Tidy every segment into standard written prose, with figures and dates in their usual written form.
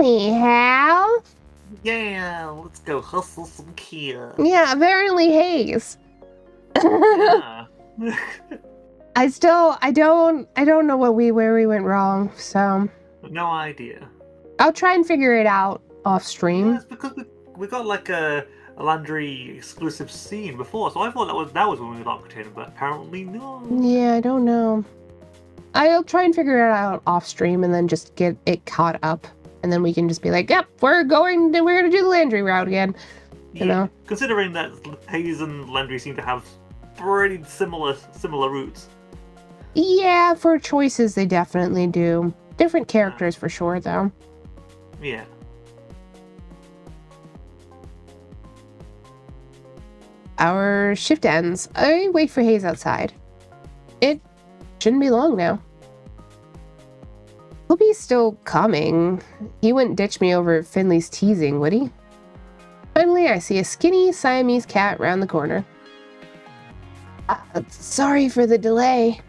Anyhow. Yeah, let's go hustle some Kia. Yeah, apparently Hayes. Yeah. I don't know where we went wrong, so No idea. I'll try and figure it out off stream. Yeah, it's because we got like a Landry exclusive scene before, so I thought that was when we got Octane, but apparently no. Yeah, I don't know. I'll try and figure it out off stream and then just get it caught up, and then we can just be like, yep, we're gonna do the Landry route again. You know? Considering that Hayes and Landry seem to have pretty similar routes. Yeah, for choices they definitely do. Different characters for sure, though. Yeah. Our shift ends. I wait for Hayes outside. It shouldn't be long now. Hope he's still coming. He wouldn't ditch me over Finley's teasing, would he? Finally, I see a skinny Siamese cat round the corner. Sorry for the delay.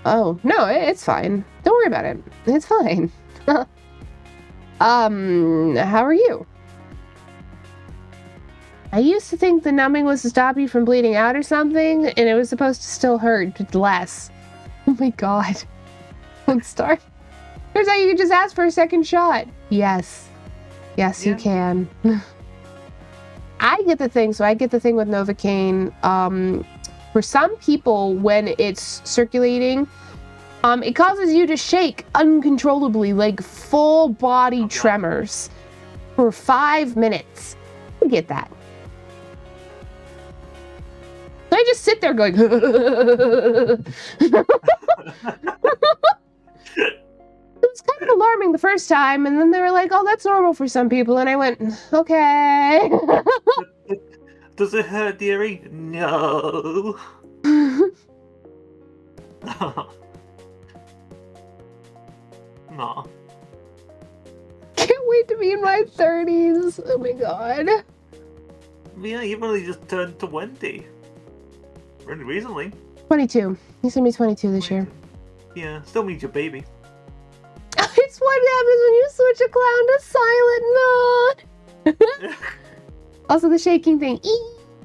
Oh, no, it's fine. Don't worry about it. It's fine. How are you? I used to think the numbing was to stop you from bleeding out or something, and it was supposed to still hurt, but less. Oh my god. Don't start. Turns out you can just ask for a second shot. Yes. Yes, you can. I get the thing, so I get the thing with Novocaine. For some people, when it's circulating, it causes you to shake uncontrollably, like full body tremors for 5 minutes. I get that. So I just sit there going, It was kind of alarming the first time, and then they were like, oh, that's normal for some people, and I went, okay. Does it hurt, dearie? No. No. Can't wait to be in my 30s. Oh my god. Yeah, you've only just turned 20. Really recently. 22. He's gonna be 22 this year. Yeah, still means your baby. It's what happens when you switch a clown to silent mode. Also, the shaking thing.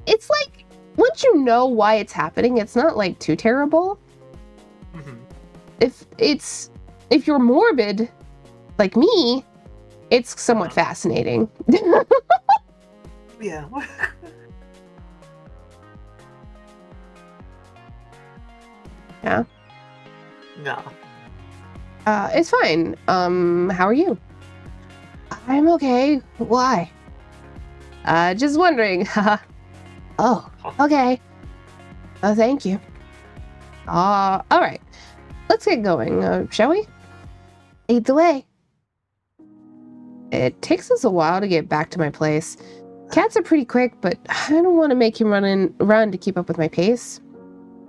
It's like, once you know why it's happening, it's not like too terrible. If you're morbid, like me, it's somewhat fascinating. Yeah. Yeah. No. It's fine. How are you? I'm okay. Why? Just wondering. Oh, okay. Oh, thank you. All right. Let's get going, shall we? Lead the way. It takes us a while to get back to my place. Cats are pretty quick, but I don't want to make him run to keep up with my pace.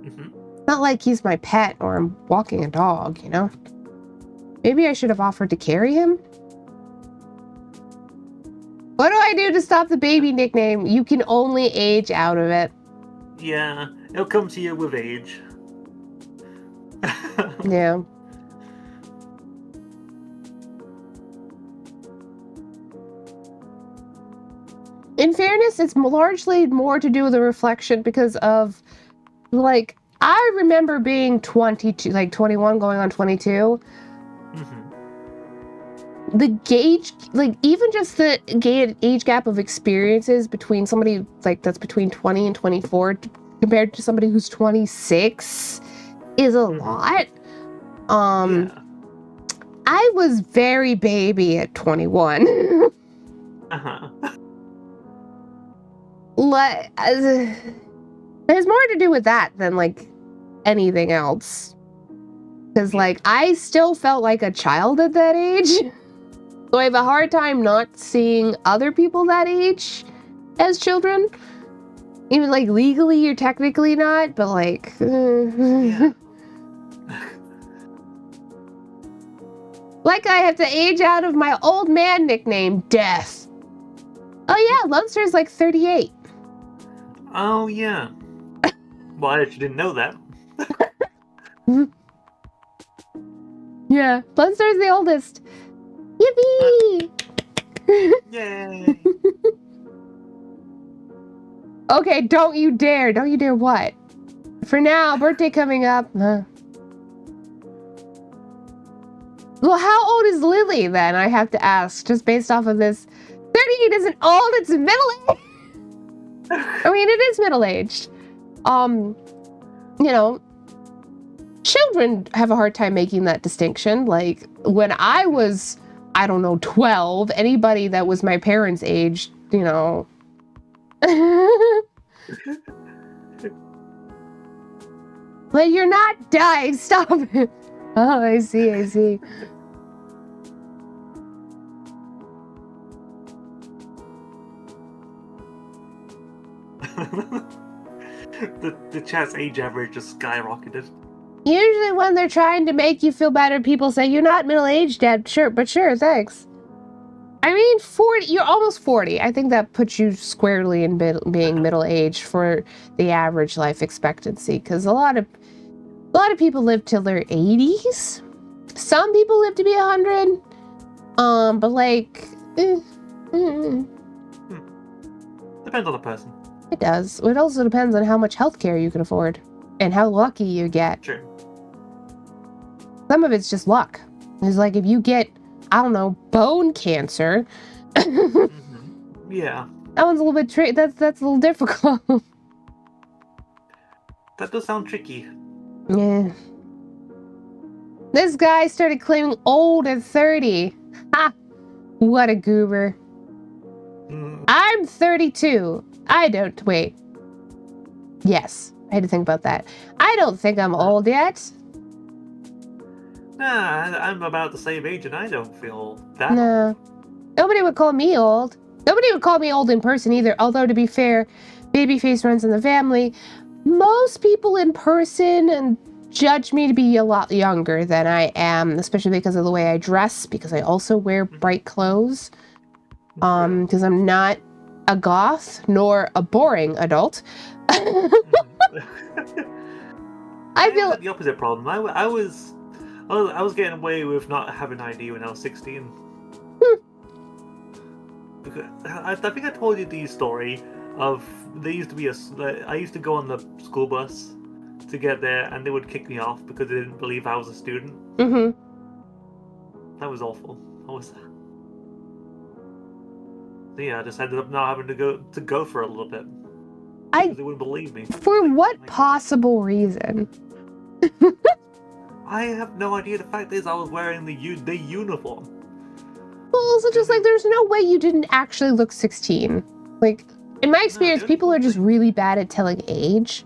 It's not like he's my pet or I'm walking a dog, you know? Maybe I should have offered to carry him? What do I do to stop the baby nickname? You can only age out of it. Yeah, it'll come to you with age. Yeah. In fairness, it's largely more to do with the reflection because of, like, I remember being 22, like 21 going on 22. The gauge, like, even just the age gap of experiences between somebody, like, that's between 20 and 24 compared to somebody who's 26 is a lot. I was very baby at 21. There's more to do with that than, like, anything else. Because, like, I still felt like a child at that age. So I have a hard time not seeing other people that age as children. Even, like, legally, you're technically not, but, like... Yeah. Like I have to age out of my old man nickname, Death. Oh yeah, Lunster's like 38. Oh yeah. Well, I actually didn't know that. Yeah, Lunster's the oldest. Yippee! Yay! Okay, don't you dare. Don't you dare what? For now, birthday coming up. Well, how old is Lily then? I have to ask, just based off of this. 38 isn't old, it's middle-aged. I mean, it is middle-aged. You know, children have a hard time making that distinction. Like, when I was, I don't know, 12, anybody that was my parents' age, you know... But you're not dying. Stop it. Oh, I see. the chat's age average just skyrocketed. Usually when they're trying to make you feel better, people say, you're not middle-aged, Dad. Sure, thanks. I mean, 40, you're almost 40. I think that puts you squarely in being middle-aged for the average life expectancy, because a lot of people live till their 80s. Some people live to be 100. But like, Depends on the person. It does. It also depends on how much healthcare you can afford and how lucky you get. True. Some of it's just luck. It's like if you get, I don't know, bone cancer. Yeah. That one's a little bit that's a little difficult. That does sound tricky. Yeah. This guy started claiming old at 30. Ha! What a goober. I'm 32. Wait. Yes, I had to think about that. I don't think I'm old yet. Nah, I'm about the same age and I don't feel that old. Nobody would call me old. Nobody would call me old in person either, although to be fair, babyface runs in the family. Most people in person judge me to be a lot younger than I am, especially because of the way I dress, because I also wear bright clothes. Because I'm not a goth nor a boring adult. I feel the opposite problem. I was getting away with not having an ID when I was 16. Because I think I told you the story of I used to go on the school bus to get there, and they would kick me off because they didn't believe I was a student. That was awful. Yeah, I just ended up not having to go for a little bit. Because they wouldn't believe me. For what possible reason? I have no idea. The fact is, I was wearing the uniform. Well, also just like, there's no way you didn't actually look 16. Like, in my experience, people are just really bad at telling age.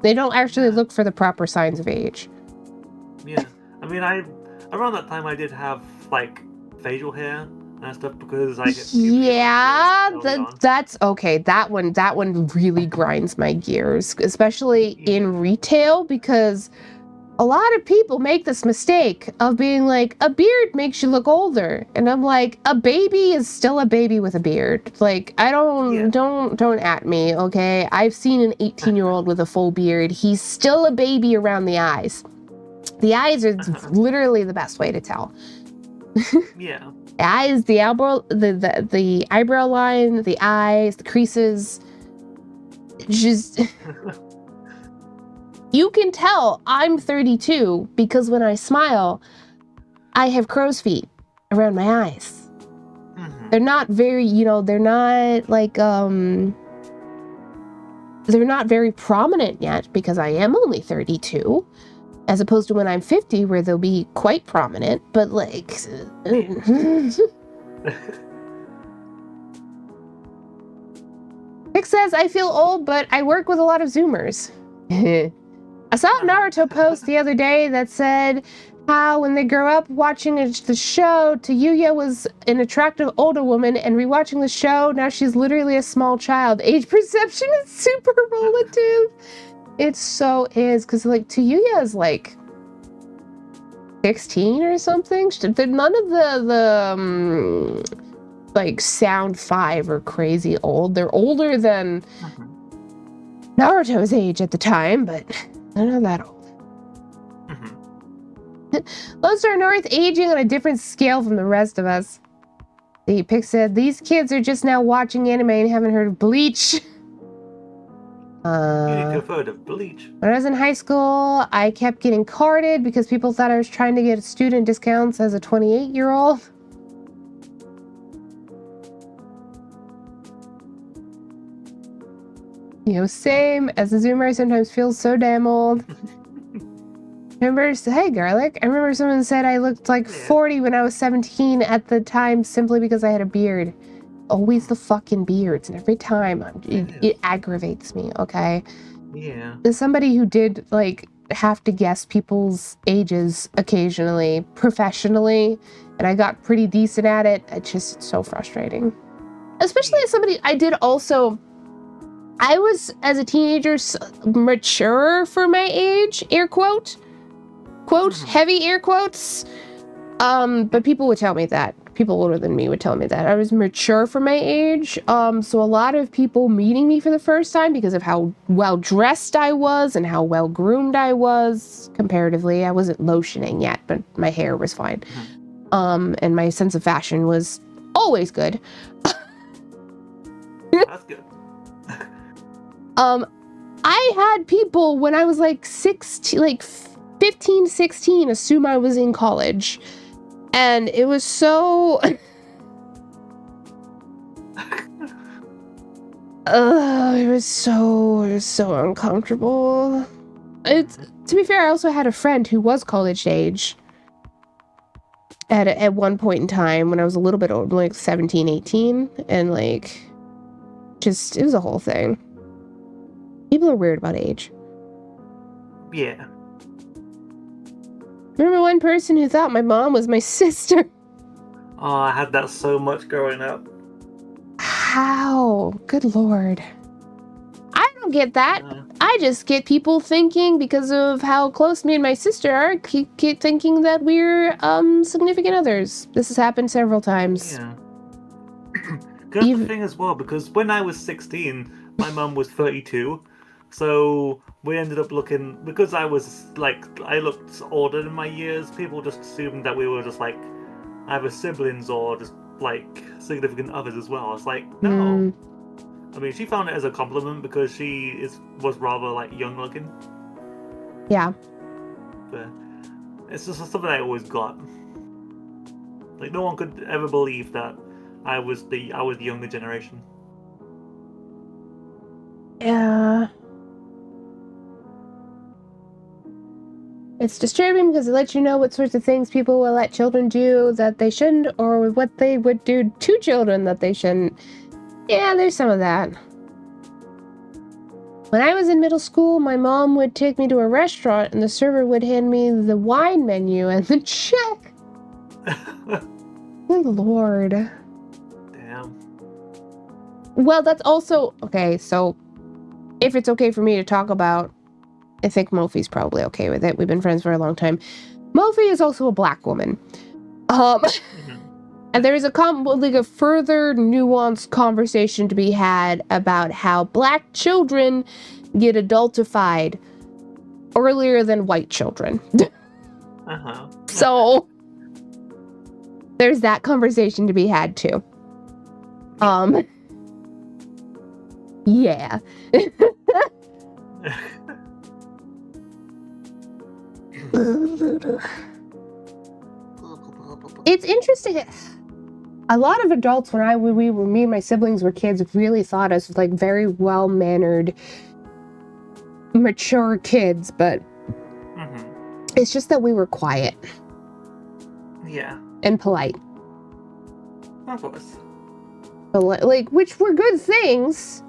They don't actually look for the proper signs of age. Yeah. I mean, around that time I did have, like, facial hair and stuff because I get that's okay. That one really grinds my gears, especially in retail, because a lot of people make this mistake of being like, a beard makes you look older, and I'm like, a baby is still a baby with a beard. Like, I don't at me, okay? I've seen an 18-year-old with a full beard. He's still a baby around the eyes. The eyes are literally the best way to tell. Yeah. The eyes, the eyebrow, the eyebrow line, the eyes, the creases. Just you can tell I'm 32 because when I smile, I have crow's feet around my eyes. They're not very, they're not like they're not very prominent yet because I am only 32. As opposed to when I'm 50, where they'll be quite prominent, but like... Nick says, I feel old, but I work with a lot of Zoomers. I saw a Naruto post the other day that said how when they grow up watching the show, Tayuya was an attractive older woman, and rewatching the show, now she's literally a small child. Age perception is super relative. It so is, because like Tayuya is like 16 or something. None of the like Sound 5 are crazy old. They're older than Naruto's age at the time, but they're not that old. Lone Star North aging on a different scale from the rest of us. The pic said, "These kids are just now watching anime and haven't heard of Bleach." You need to have heard of Bleach. When I was in high school, I kept getting carded because people thought I was trying to get student discounts as a 28-year-old. You know, same. As a Zoomer, I sometimes feel so damn old. Remember, hey, Garlic, I remember someone said I looked like 40 when I was 17 at the time simply because I had a beard. Always the fucking beards, and every time it aggravates me, okay? Yeah. As somebody who did, like, have to guess people's ages occasionally, professionally, and I got pretty decent at it, it's so frustrating. Especially as somebody, I was, as a teenager, mature for my age, air quote, heavy air quotes. But people would tell me that. People older than me would tell me that. I was mature for my age. So a lot of people meeting me for the first time because of how well dressed I was and how well groomed I was, comparatively. I wasn't lotioning yet, but my hair was fine. And my sense of fashion was always good. That's good. I had people when I was like 15, 16 assume I was in college. And it was so... it was so uncomfortable. To be fair, I also had a friend who was college age at one point in time when I was a little bit old, like 17, 18, and like, it was a whole thing. People are weird about age. Yeah. Remember one person who thought my mom was my sister? Oh, I had that so much growing up. How? Good Lord. I don't get that. I just get people thinking, because of how close me and my sister are, keep thinking that we're significant others. This has happened several times. Yeah. That's the thing as well, because when I was 16, my mum was 32. So we ended up looking, because I looked older in my years, people just assumed that we were just like either siblings or just like significant others as well. It's like, no. I mean, she found it as a compliment because she was rather like young looking. Yeah. But it's just something I always got. Like, no one could ever believe that I was the younger generation. Yeah. It's disturbing because it lets you know what sorts of things people will let children do that they shouldn't, or what they would do to children that they shouldn't. Yeah, there's some of that. When I was in middle school, my mom would take me to a restaurant and the server would hand me the wine menu and the check. Good Lord. Damn. Well, that's also... Okay, so if it's okay for me to talk about... I think Mofi's probably okay with it. We've been friends for a long time. Mofi is also a black woman. And there is a further nuanced conversation to be had about how black children get adultified earlier than white children. So there's that conversation to be had too. Yeah. It's interesting. A lot of adults, me and my siblings were kids, really thought us like very well-mannered, mature kids, but it's just that we were quiet. Yeah. And polite. Of course. Like, which were good things,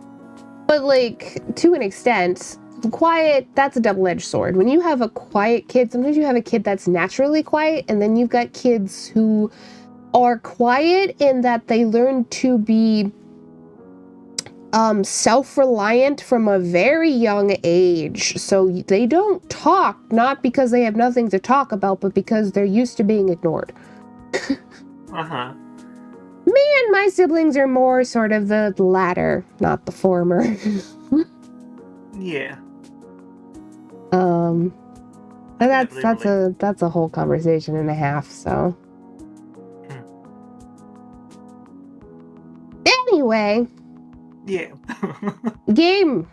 but like, to an extent, quiet, that's a double-edged sword. When you have a quiet kid, sometimes you have a kid that's naturally quiet, and then you've got kids who are quiet in that they learn to be self-reliant from a very young age. So they don't talk, not because they have nothing to talk about, but because they're used to being ignored. Me and my siblings are more sort of the latter, not the former. Yeah. That's a whole conversation and a half, so. Anyway. Yeah. Game.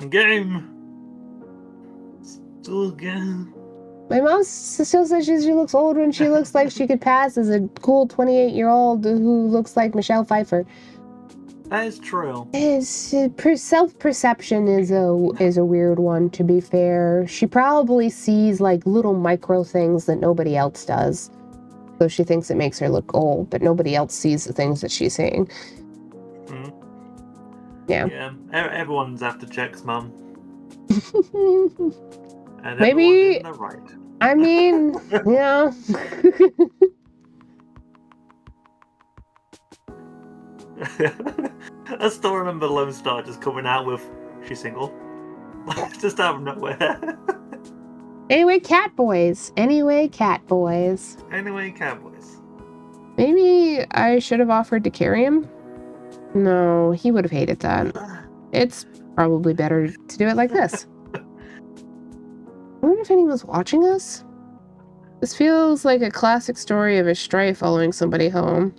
Game. Still game. My mom still says she looks old when she looks like she could pass as a cool 28-year-old who looks like Michelle Pfeiffer. That is true. Self-perception is a weird one, to be fair. She probably sees like little micro things that nobody else does. So she thinks it makes her look old, but nobody else sees the things that she's seeing. Mm. Yeah. Yeah. Everyone's after checks, Mum. And Maybe everyone's in the right. I mean, yeah. I still remember Lone Star just coming out with "She's single," just out of nowhere. Anyway, cat boys. Anyway, Cowboys. Maybe I should have offered to carry him. No, he would have hated that. It's probably better to do it like this. I wonder if anyone's watching us. This feels like a classic story of a stray following somebody home.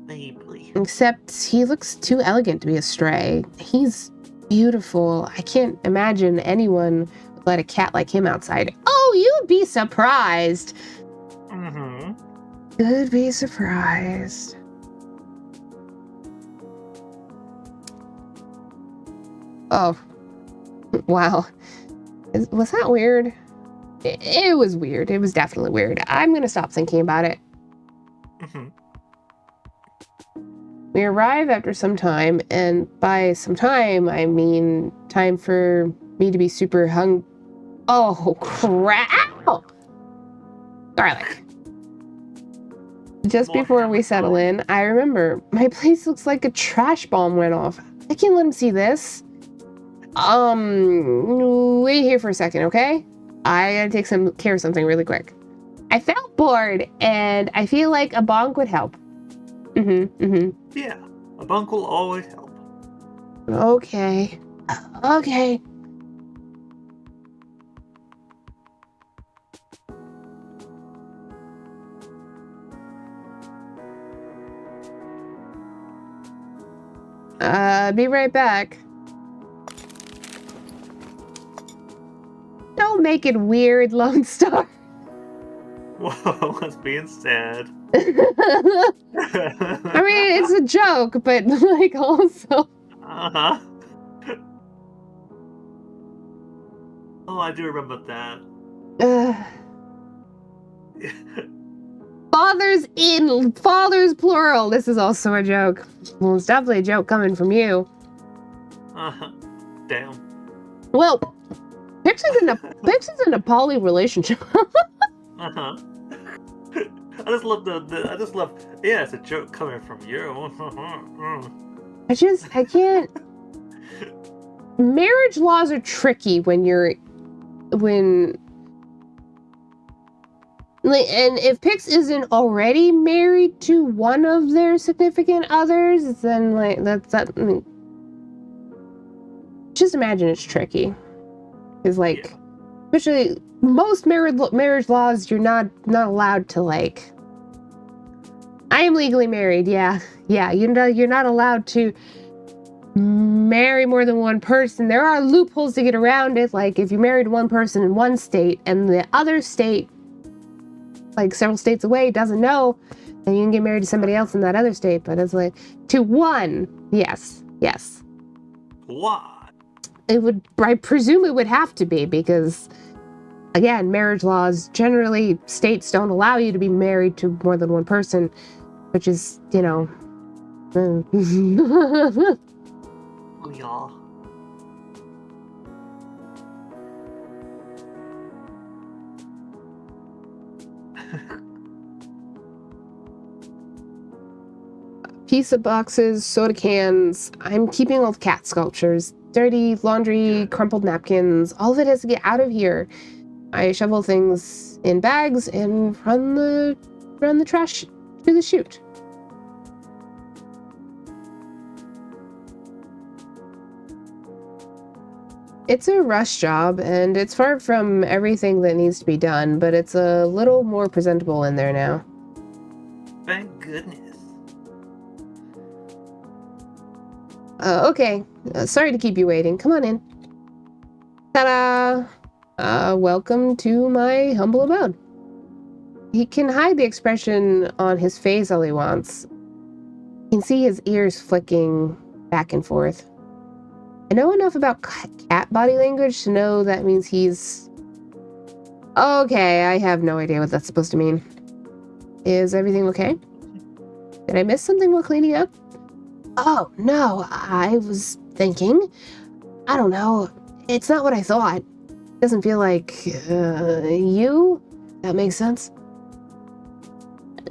Maybe. Except he looks too elegant to be a stray. He's beautiful. I can't imagine anyone would let a cat like him outside. Oh, you'd be surprised. Mm-hmm. You'd be surprised. Oh. Wow. Was that weird? It was weird. It was definitely weird. I'm gonna stop thinking about it. Mm-hmm. We arrive after some time, and by some time, I mean time for me to be super Oh, crap! Ow! Garlic. Just before we settle in, I remember my place looks like a trash bomb went off. I can't let him see this. Wait here for a second, okay? I gotta take care of something really quick. I felt bored, and I feel like a bonk would help. Yeah, a bunk will always help. Okay. Okay. Be right back. Don't make it weird, Lone Star. Whoa, that's being sad. I mean, it's a joke, but like also. Uh-huh. Oh, I do remember that. Fathers plural. This is also a joke. Well, it's definitely a joke coming from you. Uh-huh. Damn. Well, Pix is in a poly relationship. Uh-huh. I just love yeah, it's a joke coming from you. I can't. Marriage laws are tricky and if Pix isn't already married to one of their significant others, then like that. I mean, just imagine it's tricky. Because like, yeah. Especially most marriage laws, you're not allowed to like. I am legally married. Yeah. You're not allowed to marry more than one person. There are loopholes to get around it. Like if you married one person in one state and the other state, like several states away, doesn't know, then you can get married to somebody else in that other state. But it's like to one. Yes. Why? I presume it would have to be because, again, marriage laws, generally states don't allow you to be married to more than one person, which is, Oh, yeah. Pizza boxes, soda cans. I'm keeping all the cat sculptures. Dirty laundry, crumpled napkins. All of it has to get out of here. I shovel things in bags and run the trash to the chute. It's a rush job, and it's far from everything that needs to be done, but it's a little more presentable in there now. Thank goodness. Okay. Sorry to keep you waiting. Come on in. Ta-da! Welcome to my humble abode. He can hide the expression on his face all he wants. You can see his ears flicking back and forth. I know enough about cat body language to know that means he's... Okay, I have no idea what that's supposed to mean. Is everything okay? Did I miss something while cleaning up? Oh, no, I was thinking. I don't know. It's not what I thought. Doesn't feel like, you? That makes sense?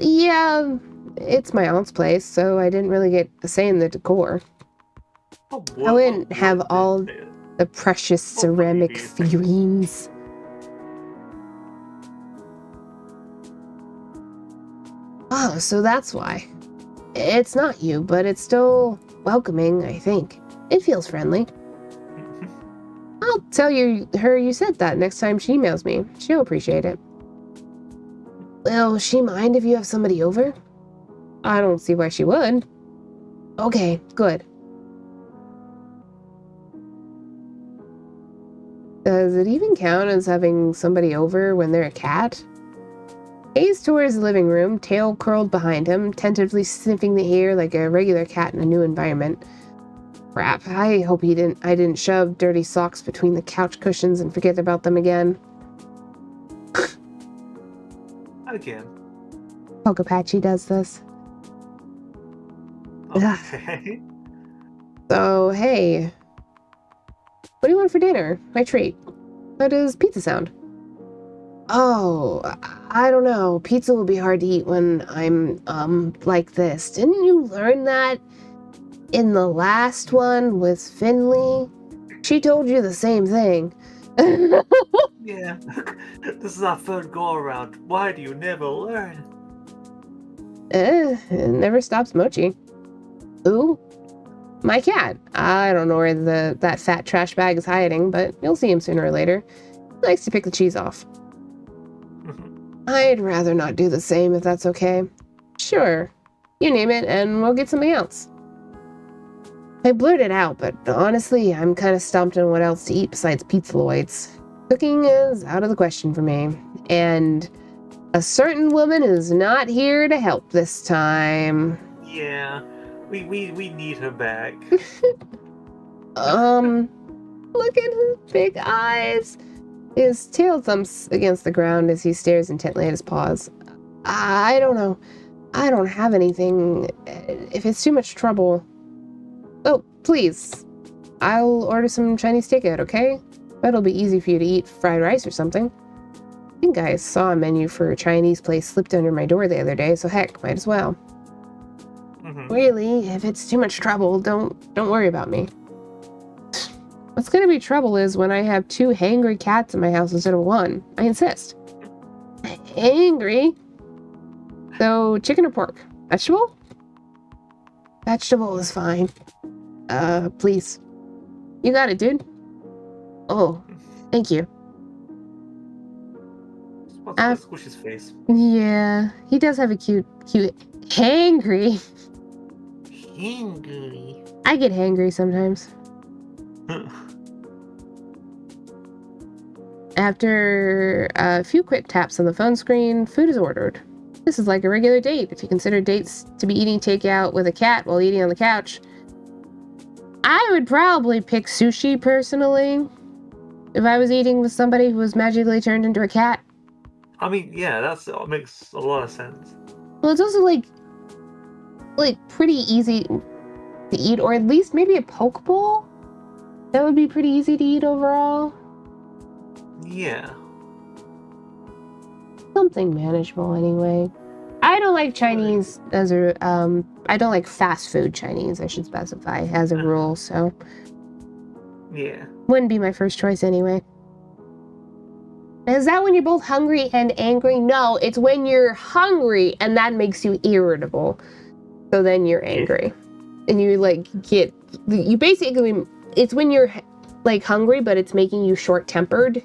Yeah, it's my aunt's place, so I didn't really get a say in the decor. I wouldn't have all the precious ceramic figurines. Oh, so that's why. It's not you, but it's still welcoming, I think. It feels friendly. I'll tell her you said that next time she emails me. She'll appreciate it. Will she mind if you have somebody over? I don't see why she would. Okay, good. Does it even count as having somebody over when they're a cat? Gazed towards the living room, tail curled behind him, tentatively sniffing the air like a regular cat in a new environment. Crap, I hope I didn't shove dirty socks between the couch cushions and forget about them again. Again. Pokepachi does this. Okay. So, hey. What do you want for dinner? My treat. How does pizza sound? Oh, I don't know. Pizza will be hard to eat when I'm, like this. Didn't you learn that in the last one with Finley? She told you the same thing. Yeah. This is our third go around. Why do you never learn? It never stops Mochi. Ooh, my cat. I don't know where that fat trash bag is hiding, but you'll see him sooner or later. He likes to pick the cheese off. I'd rather not do the same if that's okay. Sure. You name it and we'll get something else. I blurted out, but honestly, I'm kind of stumped on what else to eat besides Pizzaloids. Cooking is out of the question for me, and a certain woman is not here to help this time. Yeah, we need her back. Look at his big eyes. His tail thumps against the ground as he stares intently at his paws. I don't know. I don't have anything. If it's too much trouble... Oh, please. I'll order some Chinese takeout, okay? Bet it'll be easy for you to eat fried rice or something. I think I saw a menu for a Chinese place slipped under my door the other day, so heck, might as well. Really, if it's too much trouble, don't worry about me. What's gonna be trouble is when I have 2 hangry cats in my house instead of 1. I insist. Hangry? So, chicken or pork? Vegetable? Vegetable is fine. Please. You got it, dude. Oh, thank you. Squish his face. Yeah, he does have a cute hangry. Hangry. I get hangry sometimes. After a few quick taps on the phone screen, food is ordered. This is like a regular date, if you consider dates to be eating takeout with a cat while eating on the couch. I would probably pick sushi, personally, if I was eating with somebody who was magically turned into a cat. I mean, yeah, that makes a lot of sense. Well, it's also, like pretty easy to eat, or at least maybe a poke bowl? That would be pretty easy to eat overall. Yeah. Something manageable, anyway. I don't like Chinese as a, I don't like fast food Chinese, I should specify, as a rule, so. Yeah. Wouldn't be my first choice anyway. Is that when you're both hungry and angry? No, it's when you're hungry and that makes you irritable. So then you're angry. And you, you basically, it's when you're, hungry, but it's making you short-tempered.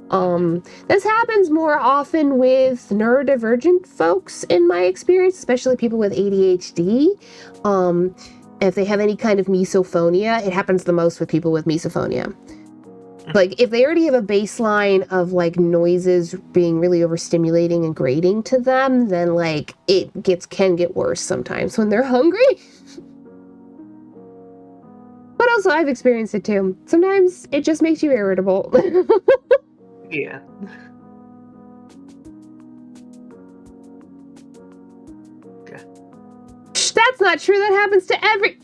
This happens more often with neurodivergent folks in my experience, especially people with ADHD. If they have any kind of misophonia, it happens the most with people with misophonia. Like, if they already have a baseline of, like, noises being really overstimulating and grating to them, then, like, it can get worse sometimes when they're hungry. But also, I've experienced it too. Sometimes it just makes you irritable. Yeah. Okay. That's not true. That happens to every...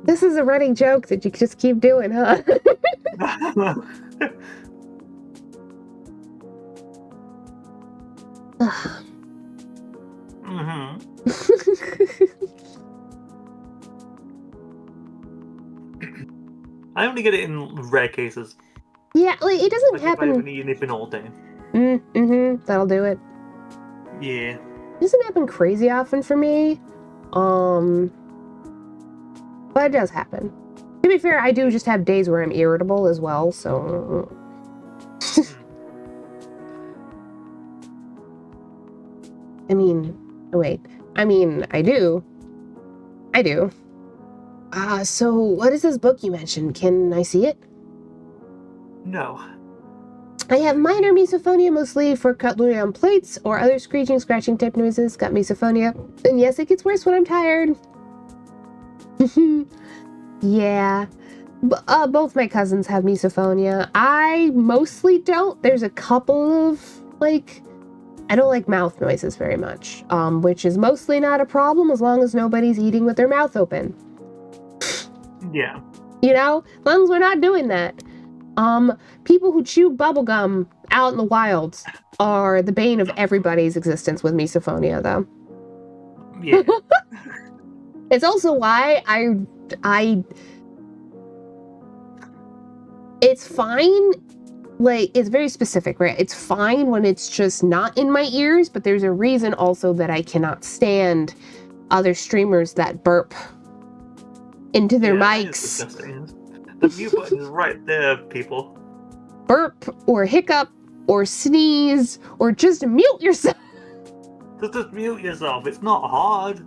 This is a running joke that you just keep doing, huh? I only get it in rare cases. Yeah, like, it doesn't Like happen... if I haven't eaten anything all day. That'll do it. Yeah. It doesn't happen crazy often for me. But it does happen. To be fair, I do just have days where I'm irritable as well, so... I mean, wait. I mean, I do. So what is this book you mentioned? Can I see it? No. I have minor misophonia, mostly for cutlery on plates or other screeching, scratching type noises. Got misophonia. And yes, it gets worse when I'm tired. Yeah. Both my cousins have misophonia. I mostly don't. There's a couple of, like... I don't like mouth noises very much, which is mostly not a problem as long as nobody's eating with their mouth open. Yeah. You know? As long as we're not doing that. People who chew bubblegum out in the wilds are the bane of everybody's existence with misophonia, though. Yeah. It's also why it's fine, like, it's very specific, right? It's fine when it's just not in my ears, but there's a reason also that I cannot stand other streamers that burp into their mics. The mute button is right there, people. Burp or hiccup or sneeze or just mute yourself. Just mute yourself. It's not hard.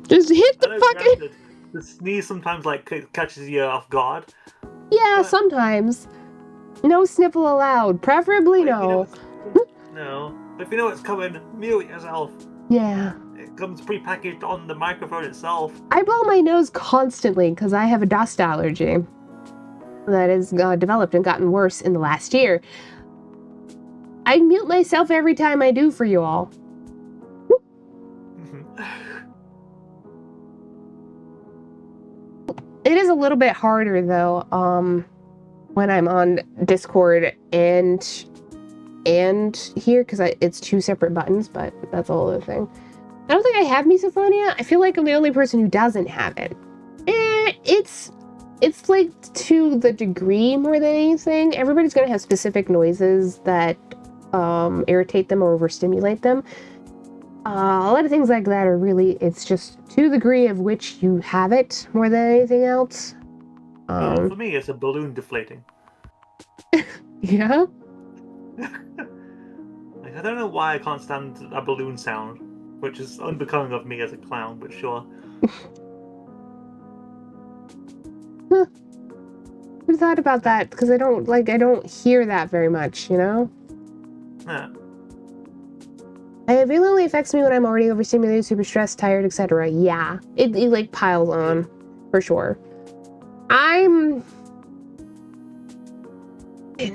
Just hit the fucking... The sneeze sometimes, like, catches you off guard. Yeah, but sometimes. No sniffle allowed. Preferably no. No. But if you know it's coming, mute yourself. Yeah. It comes pre-packaged on the microphone itself. I blow my nose constantly because I have a dust allergy that has developed and gotten worse in the last year. I mute myself every time I do for you all. It is a little bit harder though, when I'm on Discord and here, because it's two separate buttons, but that's a whole other thing. I don't think I have misophonia. I feel like I'm the only person who doesn't have it. It's like to the degree more than anything. Everybody's gonna have specific noises that irritate them or overstimulate them. A lot of things like that are really, it's just to the degree of which you have it more than anything else. For me, it's a balloon deflating. Yeah? Like, I don't know why I can't stand a balloon sound, which is unbecoming of me as a clown, but sure. Huh. I thought about that, because I don't hear that very much, you know? Yeah. It really only affects me when I'm already overstimulated, super stressed, tired, etc. Yeah. It like piles on, for sure.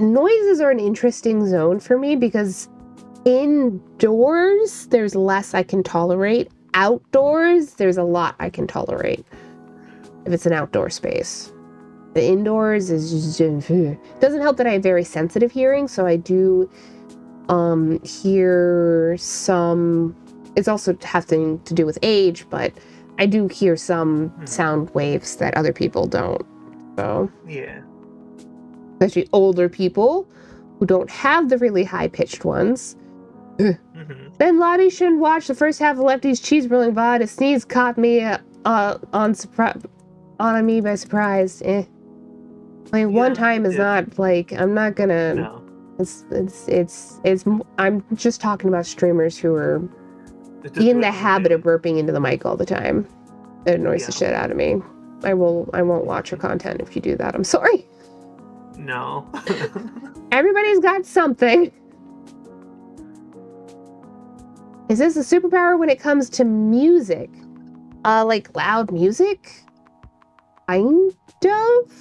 Noises are an interesting zone for me because indoors, there's less I can tolerate. Outdoors, there's a lot I can tolerate. If it's an outdoor space. The indoors is just... It doesn't help that I have very sensitive hearing, so I do hear some... It's also having to do with age, but I do hear some sound waves that other people don't. So... Yeah. Especially older people who don't have the really high-pitched ones. Then Lottie shouldn't watch the first half of Lefty's cheese rolling VOD. A sneeze caught me on me by surprise. Like, one time is not, like, I'm not gonna... No. I'm just talking about streamers who are in the habit of burping into the mic all the time. It annoys the shit out of me. I won't watch your content if you do that. I'm sorry. No. Everybody's got something. Is this a superpower when it comes to music? Like loud music? Kind of?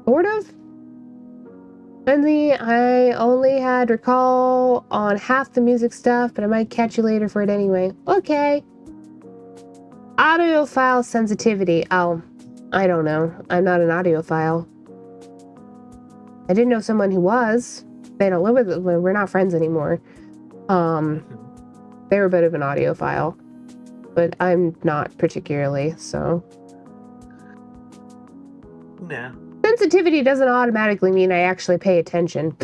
Sort of? I only had recall on half the music stuff, but I might catch you later for it anyway. Okay. Audiophile sensitivity. Oh, I don't know. I'm not an audiophile. I didn't know someone who was. They don't live with... We're not friends anymore. They're a bit of an audiophile, but I'm not particularly, so... Yeah. Sensitivity doesn't automatically mean I actually pay attention.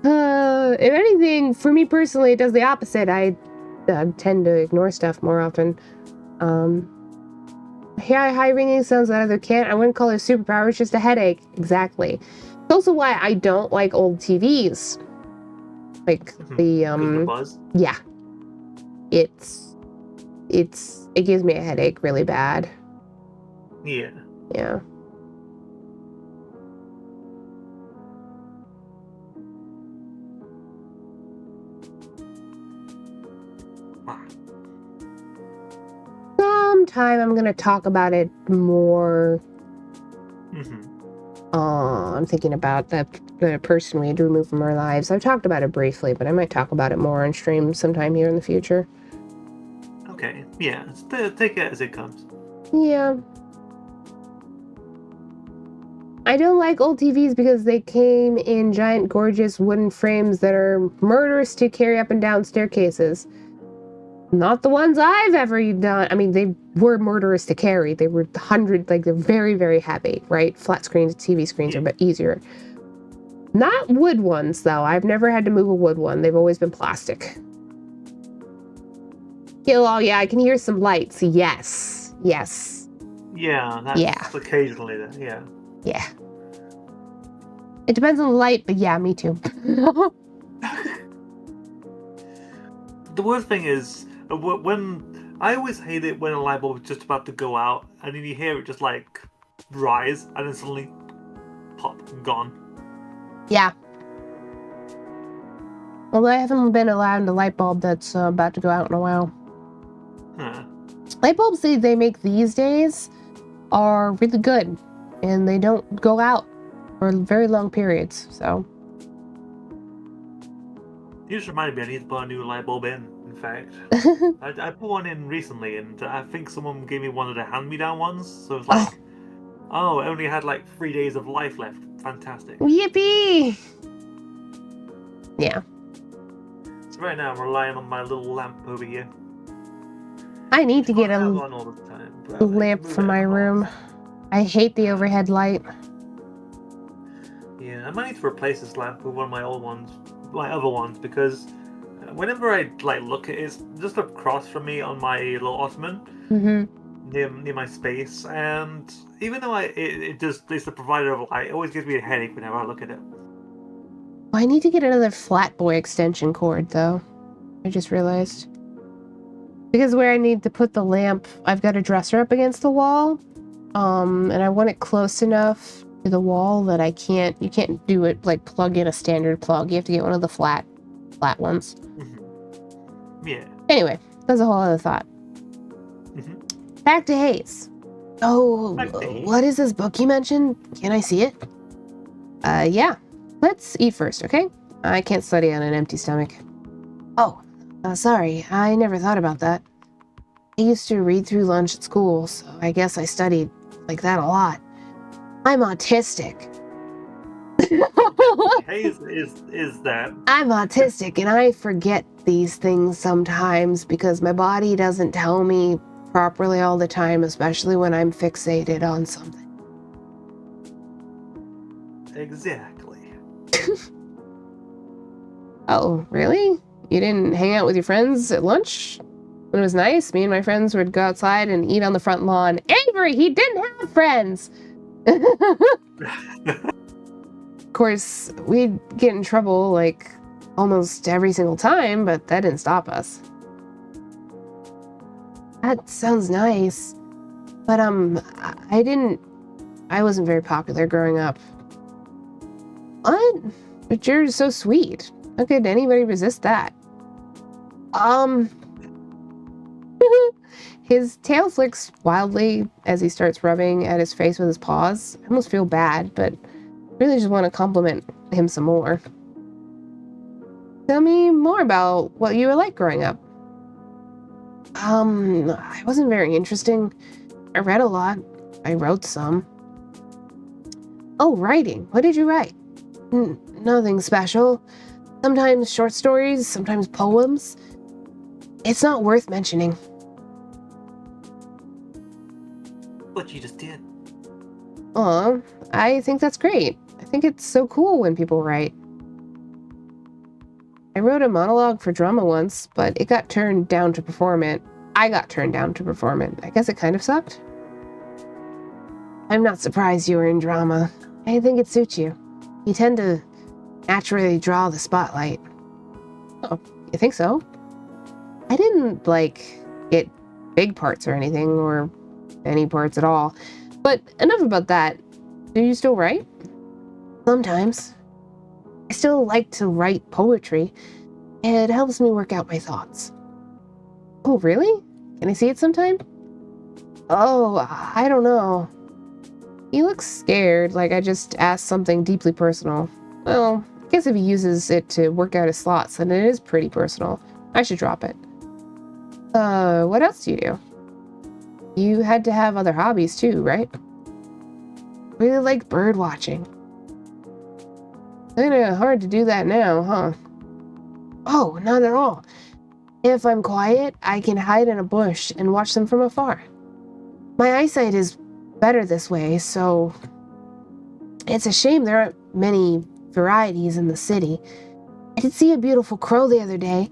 If anything, for me personally, it does the opposite. I tend to ignore stuff more often. Yeah, high ringing sounds that other can't. I wouldn't call it a superpower, it's just a headache. Exactly. It's also why I don't like old TVs. Like the buzz? Yeah. It gives me a headache really bad. Yeah. Yeah. Sometime I'm gonna talk about it more. I'm thinking about the person we had to remove from our lives. I've talked about it briefly, but I might talk about it more on stream sometime here in the future. Okay. Yeah. Take it as it comes. Yeah. I don't like old TVs because they came in giant, gorgeous wooden frames that are murderous to carry up and down staircases. Not the ones I've ever done. I mean, they were murderous to carry. They were they're very, very heavy, right? Flat screens, TV screens are a bit easier. Not wood ones, though. I've never had to move a wood one. They've always been plastic. Oh, yeah, I can hear some lights. Yes. Yes. Yeah, that's occasionally there, yeah. Yeah. It depends on the light, but yeah, me too. The worst thing is, when I always hate it when a light bulb is just about to go out, and then you hear it just like rise, and then suddenly pop, gone. Yeah. Although I haven't been allowed a light bulb that's about to go out in a while. Light bulbs they make these days are really good, and they don't go out for very long periods, so. You just reminded me I need to put a new light bulb in fact. I put one in recently, and I think someone gave me one of the hand-me-down ones, so it's like, oh, it only had like 3 days of life left. Fantastic. Yippee! Yeah. So right now I'm relying on my little lamp over here. I need to get a time, lamp for my room. I hate the overhead light. Yeah, I might need to replace this lamp with one of my old ones, my other ones, because whenever I like look at it, it's just across from me on my little ottoman near my space, and even though it's the provider of light, it always gives me a headache whenever I look at it. I need to get another Flatboy extension cord, though. I just realized. Because where I need to put the lamp, I've got a dresser up against the wall, and I want it close enough to the wall that you can't do it like plug in a standard plug. You have to get one of the flat ones. Yeah. Anyway, that's a whole other thought. Back to Haze. Oh, what is this book you mentioned? Can I see it? Yeah. Let's eat first, okay? I can't study on an empty stomach. Oh, sorry. I never thought about that. I used to read through lunch at school, so I guess I studied like that a lot. I'm autistic. Haze is that. I'm autistic, and I forget these things sometimes because my body doesn't tell me properly all the time, especially when I'm fixated on something. Exactly. Oh, really? You didn't hang out with your friends at lunch? When it was nice, me and my friends would go outside and eat on the front lawn. Avery, he didn't have friends! Of course, we'd get in trouble, like, almost every single time, but that didn't stop us. That sounds nice. But, I wasn't very popular growing up. What? But you're so sweet. How could anybody resist that? His tail flicks wildly as he starts rubbing at his face with his paws. I almost feel bad, but really just want to compliment him some more. Tell me more about what you were like growing up. I wasn't very interesting. I read a lot. I wrote some. Oh, writing. What did you write? Nothing special. Sometimes short stories, sometimes poems. It's not worth mentioning. What you just did. Aw, I think that's great. I think it's so cool when people write. I wrote a monologue for drama once, but it got turned down to perform it. I got turned down to perform it. I guess it kind of sucked. I'm not surprised you were in drama. I think it suits you. You tend to naturally draw the spotlight. Oh, you think so? I didn't, like, get big parts or anything, or any parts at all. But enough about that. Do you still write? Sometimes. I still like to write poetry. It helps me work out my thoughts. Oh, really? Can I see it sometime? Oh, I don't know. He looks scared, like I just asked something deeply personal. Well, I guess if he uses it to work out his slots, then it is pretty personal. I should drop it. What else do you do? You had to have other hobbies too, right? Really like bird watching. Kinda hard to do that now, huh? Oh, not at all. If I'm quiet, I can hide in a bush and watch them from afar. My eyesight is better this way, so it's a shame there aren't many varieties in the city. I did see a beautiful crow the other day.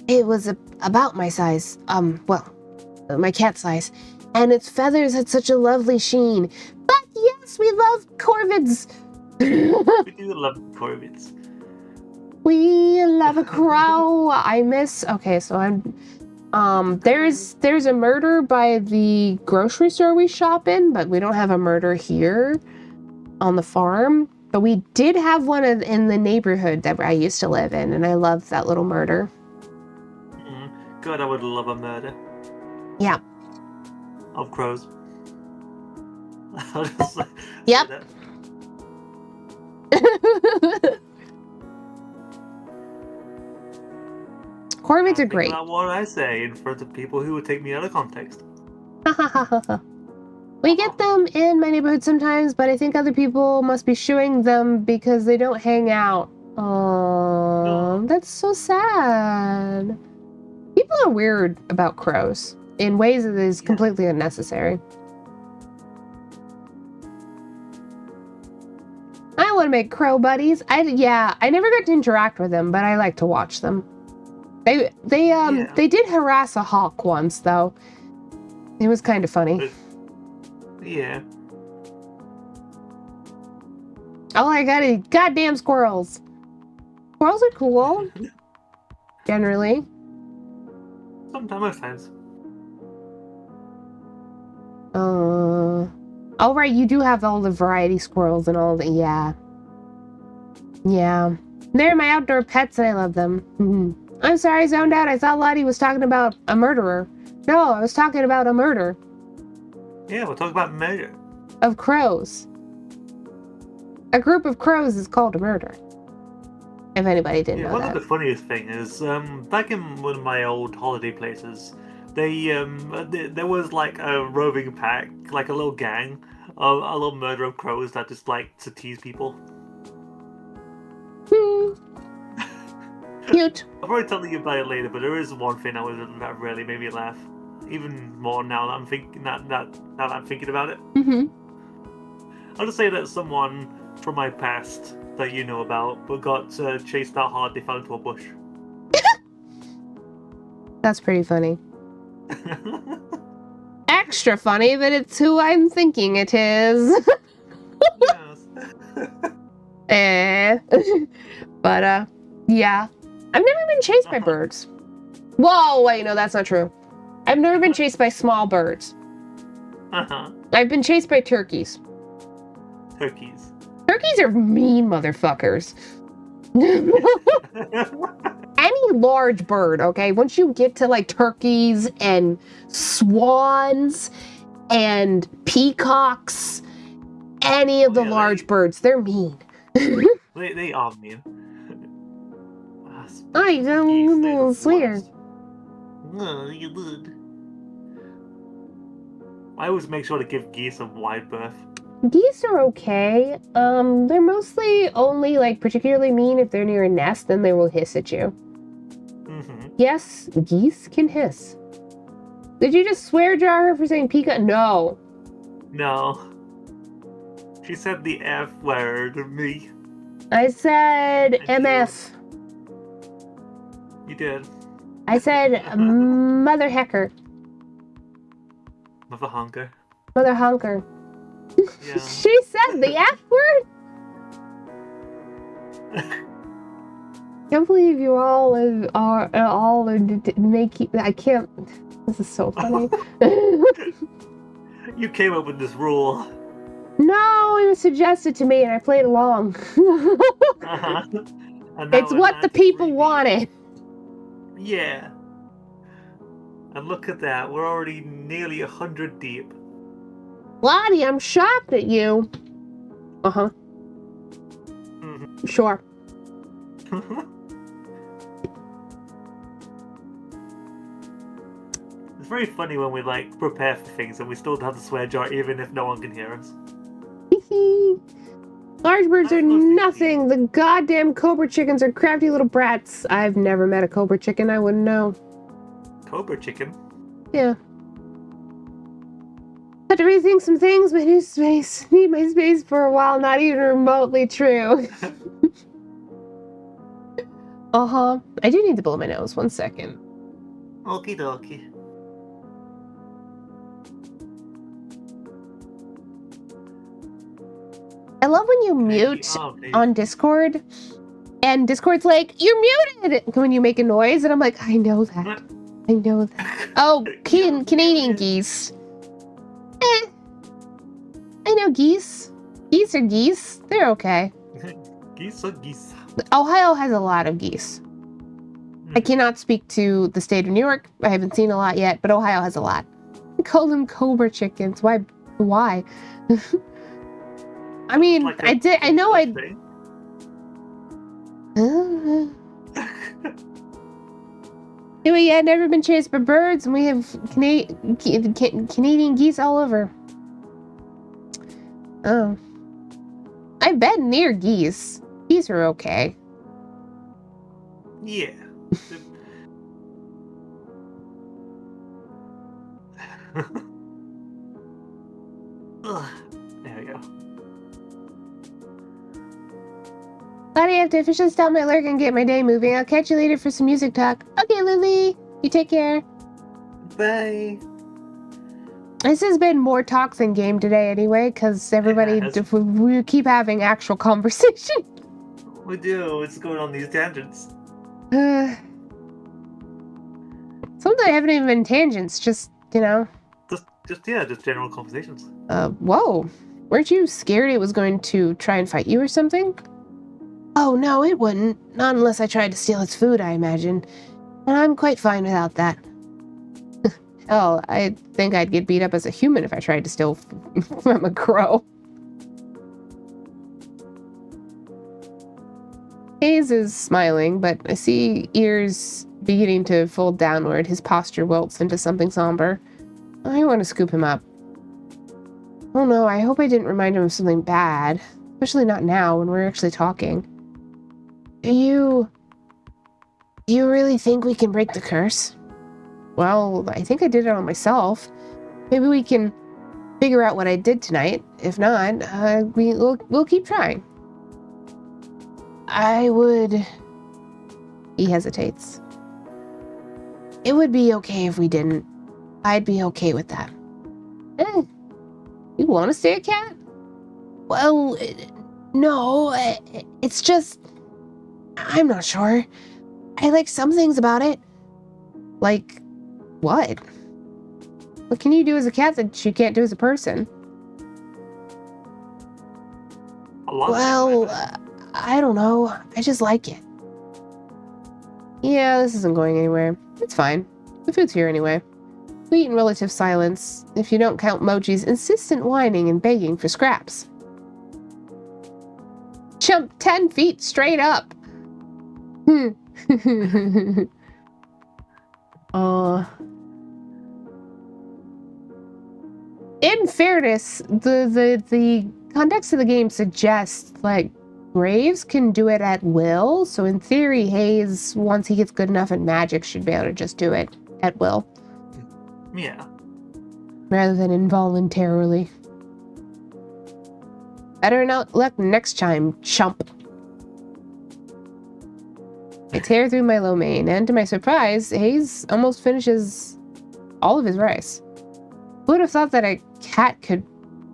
It was about my size, my cat size, and its feathers had such a lovely sheen. But yes, we love corvids. We do love corvids. We love a crow. Okay, so there's a murder by the grocery store we shop in, but we don't have a murder here on the farm. But we did have one in the neighborhood that I used to live in, and I loved that little murder. God, I would love a murder. Yeah. Of crows. I'll just say Yep. that. Corvids are great. Not what I say in front of people who would take me out of context. We get them in my neighborhood sometimes, but I think other people must be shooing them because they don't hang out. Oh, that's so sad. People are weird about crows in ways that is completely unnecessary. I want to make crow buddies. I never got to interact with them, but I like to watch them. They did harass a hawk once, though. It was kind of funny. Yeah. All I got is goddamn squirrels. Squirrels are cool. Generally. Sometimes makes sense. Oh right, you do have all the variety squirrels and all the, yeah. They're my outdoor pets and I love them. I'm sorry, I zoned out. I thought Lottie was talking about a murderer. No, I was talking about a murder. Yeah, we'll talk about murder. Of crows. A group of crows is called a murder. If anybody didn't know that. One of the funniest thing is, back in one of my old holiday places, there was like a roving pack, like a little gang, of a little murder of crows that just like to tease people. Cute. I'll probably tell you about it later, but there is one thing that really made me laugh, even more now that I'm thinking now that I'm thinking about it. I'll just say that someone from my past that you know about, but got chased out hard. They fell into a bush. That's pretty funny. Extra funny that it's who I'm thinking it is. Yes. But, yeah. I've never been chased by birds. Whoa, wait, no, that's not true. I've never been chased by small birds. I've been chased by turkeys. Turkeys. Turkeys are mean motherfuckers. Any large bird, okay? Once you get to like turkeys and swans and peacocks, any of the large birds, they're mean. They are mean. I don't swear. No, you would. I always make sure to give geese a wide berth. Geese are okay. They're mostly only like particularly mean if they're near a nest, then they will hiss at you. Mm-hmm. Yes, geese can hiss. Did you just swear jar her for saying peacock? No. No. She said the F word to me. I said MF. You did. I said mother hecker. Mother honker. Mother honker. Yeah. She said the F word? Can't believe you all are making. I can't. This is so funny. You came up with this rule. No, it was suggested to me and I played along. It's what the people wanted. Yeah. And look at that. We're already nearly 100 deep. Lottie, I'm shocked at you. Uh-huh. Mm-hmm. Sure. It's very funny when we like prepare for things and we still have the swear jar even if no one can hear us. Large birds are nothing. The goddamn cobra chickens are crafty little brats. I've never met a cobra chicken. I wouldn't know. Cobra chicken? Yeah. Had to rethink some things, but new space. Need my space for a while. Not even remotely true. Uh-huh. I do need to blow my nose. 1 second. Okie dokie. I love when you mute on Discord, and Discord's like, "You're muted!" when you make a noise, and I'm like, I know that. I know that. Oh, Canadian geese. I know geese. Geese are geese. They're okay. Geese are geese. Ohio has a lot of geese. I cannot speak to the state of New York. I haven't seen a lot yet, but Ohio has a lot. I call them cobra chickens. Why? I mean, like I know I... Anyway, yeah, I've never been chased by birds, and we have Canadian geese all over. Oh. I've been near geese. Geese are okay. Yeah. There we go. Glad I have to officially stop my lurk and get my day moving. I'll catch you later for some music talk. Okay, Lily. You take care. Bye. This has been more talk than game today anyway, because everybody, we keep having actual conversation. We do. It's going on these tangents. Sometimes I haven't even been tangents, just, you know. Just general conversations. Whoa. Weren't you scared it was going to try and fight you or something? Oh, no, it wouldn't. Not unless I tried to steal its food, I imagine. And I'm quite fine without that. Hell, I think I'd get beat up as a human if I tried to steal from a crow. Hayes is smiling, but I see ears beginning to fold downward. His posture wilts into something somber. I want to scoop him up. Oh no, I hope I didn't remind him of something bad. Especially not now, when we're actually talking. Do you really think we can break the curse? Well, I think I did it on myself. Maybe we can figure out what I did tonight. If not, we'll keep trying. I would... He hesitates. It would be okay if we didn't. I'd be okay with that. You want to stay a cat? Well, no, it's just... I'm not sure. I like some things about it. Like, what? What can you do as a cat that you can't do as a person? Well, I don't know. I just like it. Yeah, this isn't going anywhere. It's fine. The food's here anyway. We eat in relative silence, if you don't count Mochi's insistent whining and begging for scraps. Jump 10 feet straight up. In fairness, the context of the game suggests like Graves can do it at will, so in theory Hayes, once he gets good enough at magic, should be able to just do it at will. Yeah. Rather than involuntarily. Better not luck next time, chump. I tear through my lo mein, and to my surprise, Hayes almost finishes all of his rice. Who would have thought that a cat could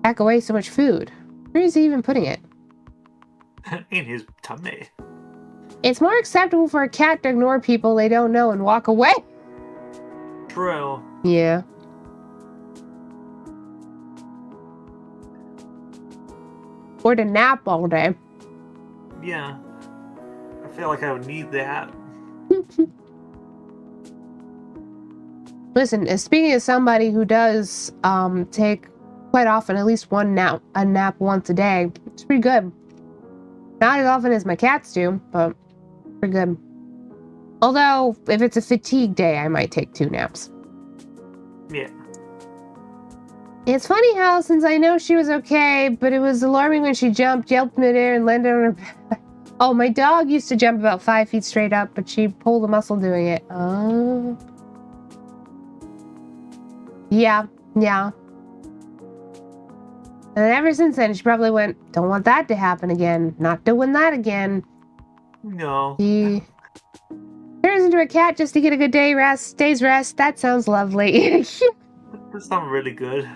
pack away so much food? Where is he even putting it? In his tummy. It's more acceptable for a cat to ignore people they don't know and walk away. True. Yeah. Or to nap all day. Yeah. I feel like I would need that. Listen, speaking as somebody who does take quite often at least a nap once a day, it's pretty good. Not as often as my cats do, but pretty good. Although, if it's a fatigue day, I might take 2 naps. Yeah. It's funny how, since I know she was okay, but it was alarming when she jumped, yelped midair, and landed on her back. Oh, my dog used to jump about 5 feet straight up, but she pulled a muscle doing it. Oh. Yeah. And ever since then, she probably went, don't want that to happen again. Not doing that again. No. He turns into a cat just to get a good day's rest. That sounds lovely. That sounds really good.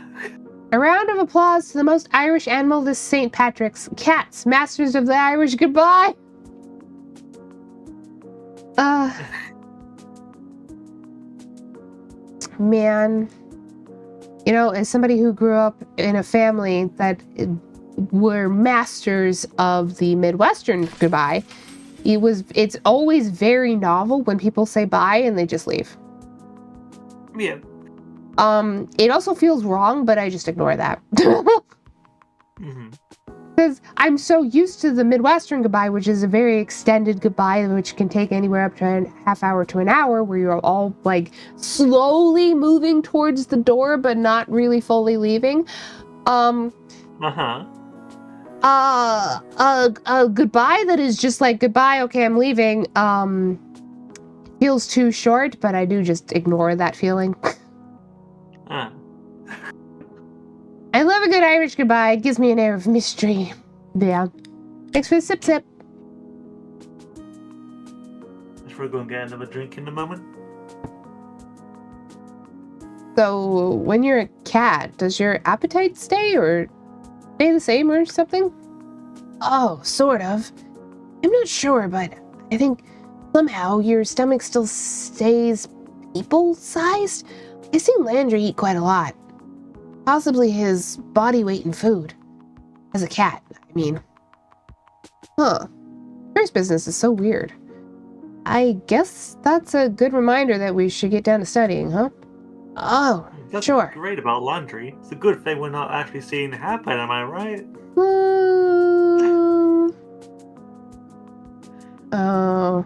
A round of applause to the most Irish animal this St. Patrick's. Cats, masters of the Irish goodbye. Man. You know, as somebody who grew up in a family that were masters of the Midwestern goodbye, it's always very novel when people say bye and they just leave. Yeah. It also feels wrong, but I just ignore that. Mm-hmm. Because I'm so used to the Midwestern goodbye, which is a very extended goodbye, which can take anywhere up to a half hour to an hour, where you're all like slowly moving towards the door, but not really fully leaving. A goodbye that is just like, goodbye, okay, I'm leaving, feels too short, but I do just ignore that feeling. I love a good Irish goodbye. It gives me an air of mystery. Yeah. Thanks for the sip. We're going to get another drink in a moment. So, when you're a cat, does your appetite stay the same or something? Oh, sort of. I'm not sure, but I think somehow your stomach still stays people-sized. I've seen Landry eat quite a lot. Possibly his body weight in food. As a cat, I mean. Huh. Nurse business is so weird. I guess that's a good reminder that we should get down to studying, huh? Oh, that's sure. Great about laundry. It's a good thing we're not actually seeing it happen, am I right? Oh.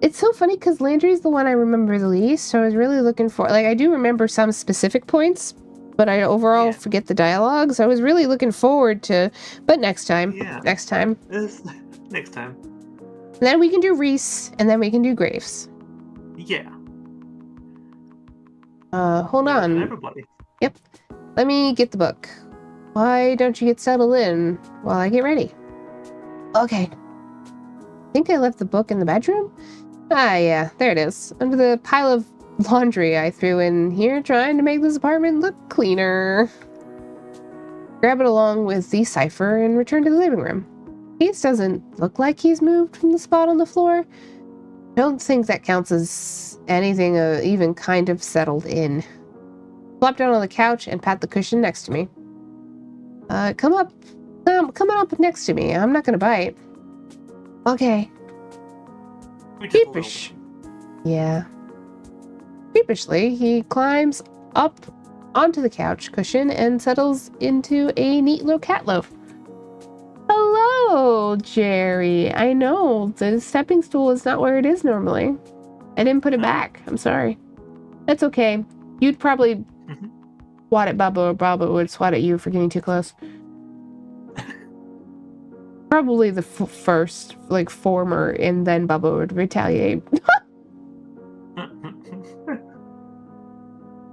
It's so funny because Landry's the one I remember the least, so I was really looking for... Like, I do remember some specific points, but I overall forget the dialogues. I was really looking forward to... But next time. Yeah. Next time. Next time. And then we can do Reese, and then we can do Graves. Yeah. Hold on. Everybody. Yep. Let me get the book. Why don't you get settled in while I get ready? Okay. I think I left the book in the bedroom? Ah, yeah, there it is. Under the pile of laundry I threw in here trying to make this apartment look cleaner. Grab it along with the cipher and return to the living room. Keith doesn't look like he's moved from the spot on the floor. Don't think that counts as anything even kind of settled in. Flop down on the couch and pat the cushion next to me. Come on up next to me. I'm not gonna bite. Okay. Sheepish. Yeah. Sheepishly, he climbs up onto the couch cushion and settles into a neat little cat loaf. Hello, Jerry. I know, the stepping stool is not where it is normally. I didn't put it back. I'm sorry. That's okay. You'd probably swat at Bubba, or Bubba would swat at you for getting too close. Probably the first, like, former, and then Bubba would retaliate.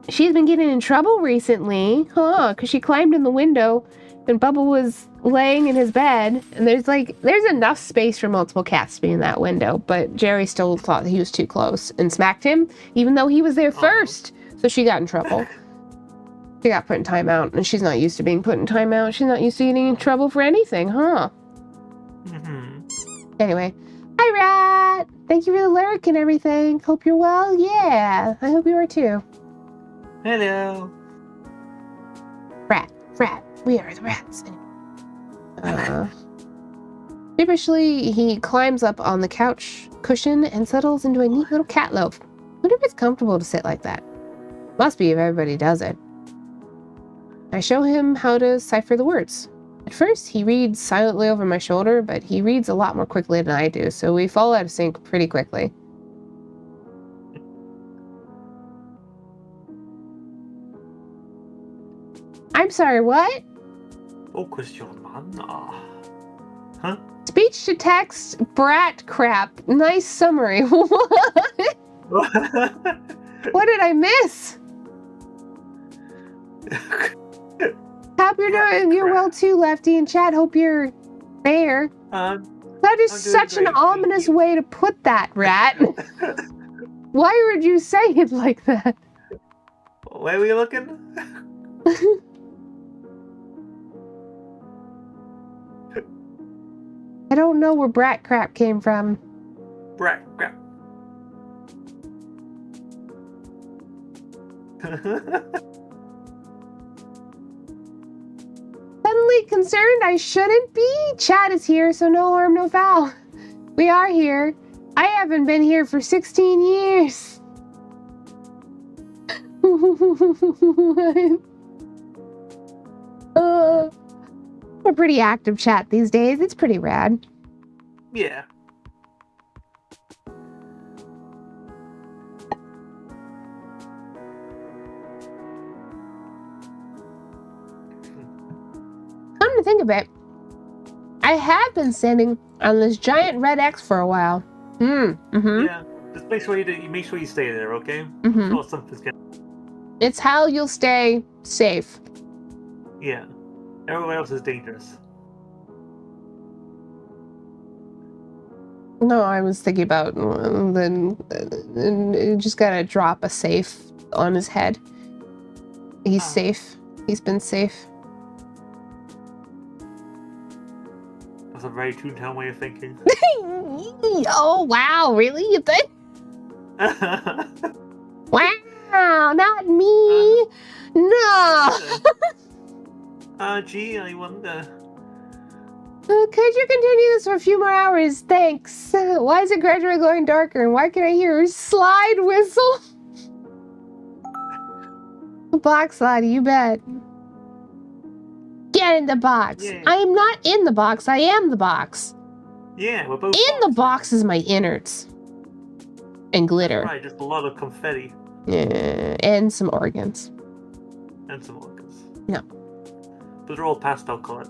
She's been getting in trouble recently, huh? Because she climbed in the window and Bubba was laying in his bed, and there's enough space for multiple cats to be in that window, but Jerry still thought he was too close and smacked him, even though he was there first. So she got in trouble. She got put in timeout, and she's not used to being put in timeout. She's not used to getting in trouble for anything, huh? Anyway, hi, Rat! Thank you for the lyric and everything. Hope you're well. Yeah, I hope you are too. Hello. Rat, we are the rats. Sheepishly, he climbs up on the couch cushion and settles into a neat little cat loaf. Wonder if it's comfortable to sit like that. Must be if everybody does it. I show him how to cipher the words. At first, he reads silently over my shoulder, but he reads a lot more quickly than I do, so we fall out of sync pretty quickly. I'm sorry, what? Oh, question, man. Huh? Speech to text, brat crap. Nice summary. What? What did I miss? Hope you're doing. You're well too, Lefty, and Chad. Hope you're there. That is such an ominous way to put that, Rat. Why would you say it like that? Where were you looking? I don't know where brat crap came from. Brat crap. Suddenly concerned I shouldn't be? Chad is here, so no harm, no foul. We are here. I haven't been here for 16 years. A pretty active chat these days. It's pretty rad. Yeah. Come to think of it, I have been standing on this giant red X for a while. Yeah. Just make sure you stay there, okay? Sure something's gonna... It's how you'll stay safe. Yeah. Everywhere else is dangerous. No, I was thinking about then just gotta drop a safe on his head. He's safe. He's been safe. That's a very Toontown way of thinking. Oh wow, really? You think? Wow, not me. No. Gee, I wonder. Could you continue this for a few more hours? Thanks. Why is it gradually going darker, and why can I hear a slide whistle? Box slide, you bet. Get in the box. Yeah. I am not in the box. I am the box. Yeah, we're both In the box is my innards. And glitter. Right, just a lot of confetti. Yeah, and some organs. And some organs. No. But they're all pastel colored.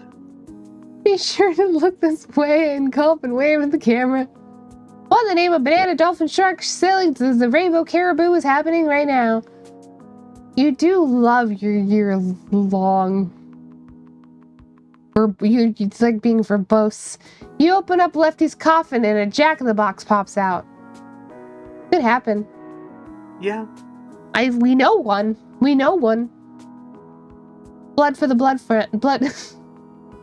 Be sure to look this way and gulp and wave at the camera. What in the name of banana, dolphin, shark, sailing to the rainbow caribou is happening right now? You do love your year-long... It's like being verbose. You open up Lefty's coffin and a jack-in-the-box pops out. Could happen. Yeah. We know one. We know one. Blood for the blood friend. Blood.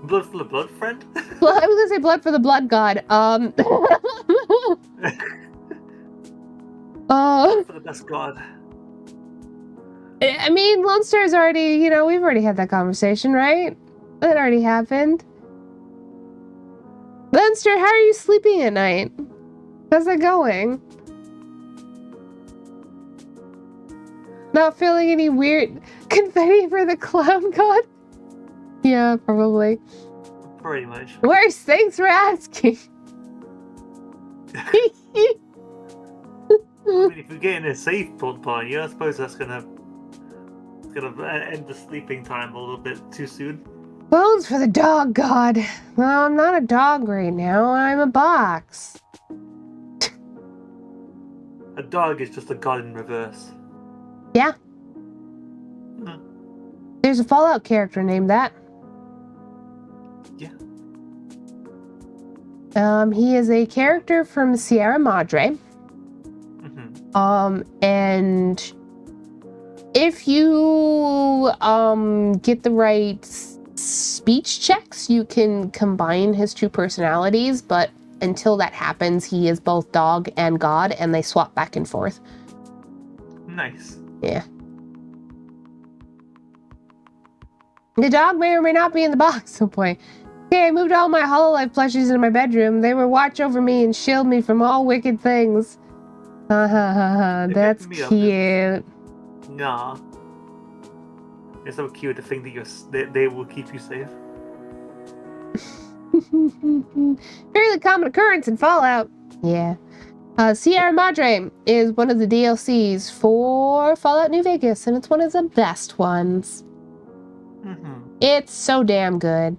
Blood for the blood friend? Well, I was gonna say blood for the blood god. Blood for the best god. I mean, Lone Star's already, we've already had that conversation, right? That already happened. Lone Star, how are you sleeping at night? How's that going? Not feeling any weird confetti for the clown god? Yeah, probably. Pretty much. Worse, thanks for asking. I mean, if you're getting a safe blood party, I suppose that's gonna end the sleeping time a little bit too soon. Bones for the dog god. Well, I'm not a dog right now. I'm a box. A dog is just a god in reverse. Yeah. There's a Fallout character named that. Yeah. He is a character from Sierra Madre. And if you get the right speech checks, you can combine his two personalities, but until that happens, he is both dog and god, and they swap back and forth. Nice. Yeah. The dog may or may not be in the box. Oh boy. Okay, I moved all my Hololive plushies into my bedroom. They will watch over me and shield me from all wicked things. That's cute. Nah. It's so cute to think that they will keep you safe. Fairly common occurrence in Fallout. Yeah. Sierra Madre is one of the DLCs for Fallout New Vegas, and it's one of the best ones. It's so damn good.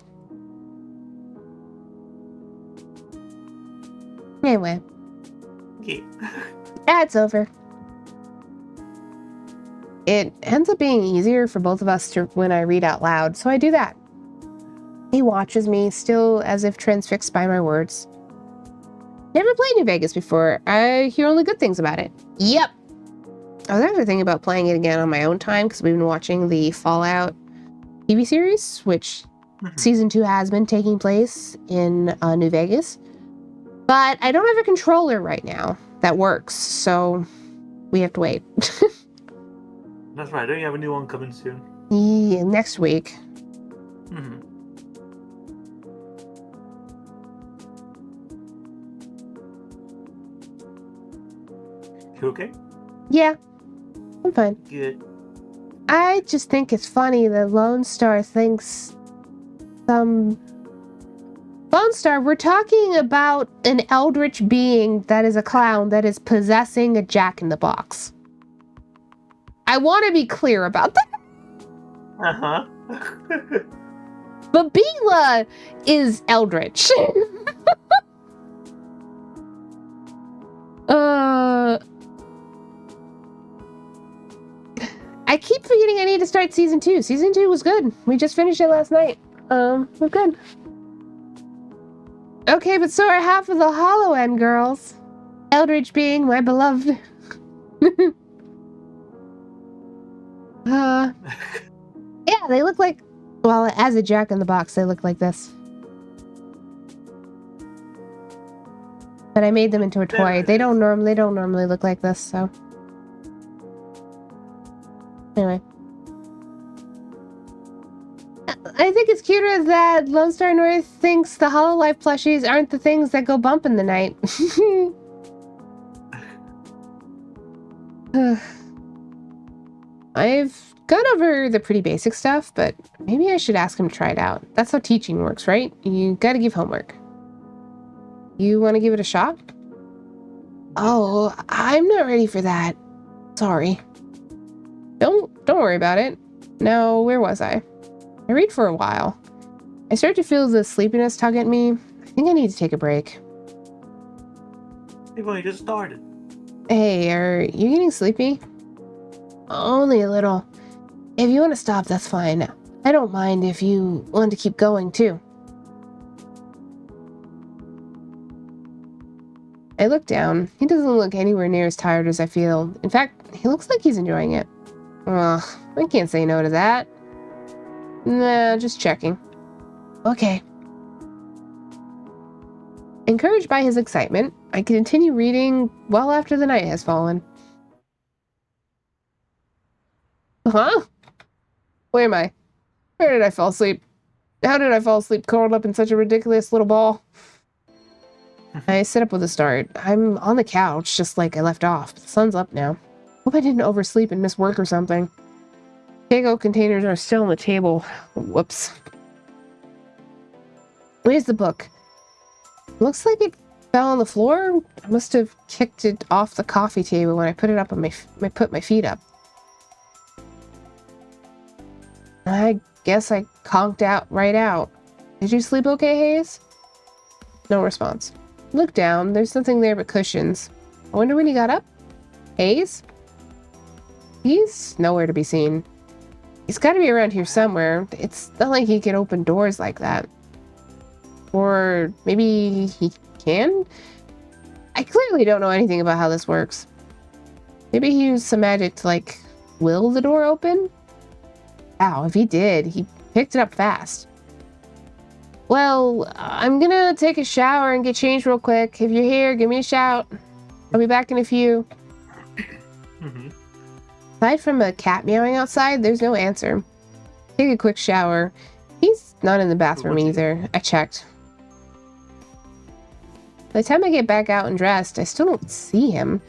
Anyway. Yeah. It's over. It ends up being easier for both of us to when I read out loud, so I do that. He watches me, still as if transfixed by my words. Never played New Vegas before. I hear only good things about it. Yep. I was actually thinking about playing it again on my own time because we've been watching the Fallout TV series, which season 2 has been taking place in New Vegas. But I don't have a controller right now that works, so we have to wait. That's right. Don't you have a new one coming soon? Yeah, next week. You okay? Yeah, I'm fine. Good. I just think it's funny that Lone Star thinks Lone Star, we're talking about an eldritch being that is a clown that is possessing a jack-in-the-box. I want to be clear about that. But Bila is eldritch. I keep forgetting I need to start season 2. Season 2 was good. We just finished it last night. We're good. Okay, but so are half of the Hollow End girls. Eldritch being my beloved. Yeah, they look like, well, as a jack-in-the-box, they look like this. But I made them into a toy. They don't normally look like this, so. Anyway. I think it's cuter that Lone Star North thinks the Hololive plushies aren't the things that go bump in the night. I've gone over the pretty basic stuff, but maybe I should ask him to try it out. That's how teaching works, right? You gotta give homework. You want to give it a shot? Oh, I'm not ready for that. Sorry. Don't worry about it. Now, where was I? I read for a while. I start to feel the sleepiness tug at me. I think I need to take a break. You've only just started. Hey, are you getting sleepy? Only a little. If you want to stop, that's fine. I don't mind if you want to keep going, too. I look down. He doesn't look anywhere near as tired as I feel. In fact, he looks like he's enjoying it. Ugh, I can't say no to that. Nah, just checking. Okay. Encouraged by his excitement, I continue reading well after the night has fallen. Huh? Where am I? Where did I fall asleep? How did I fall asleep curled up in such a ridiculous little ball? I sit up with a start. I'm on the couch, just like I left off. The sun's up now. Hope I didn't oversleep and miss work or something. Kegel containers are still on the table. Whoops. Where's the book? Looks like it fell on the floor. I must have kicked it off the coffee table when I put it up on put my feet up. I guess I conked out right out. Did you sleep okay, Hayes? No response. Look down. There's nothing there but cushions. I wonder when he got up. Hayes? He's nowhere to be seen. He's got to be around here somewhere. It's not like he can open doors like that. Or maybe he can? I clearly don't know anything about how this works. Maybe he used some magic to, like, will the door open? Wow, if he did, he picked it up fast. Well, I'm gonna take a shower and get changed real quick. If you're here, give me a shout. I'll be back in a few. Aside from a cat meowing outside, there's no answer. Take a quick shower. He's not in the bathroom either. I checked. By the time I get back out and dressed, I still don't see him.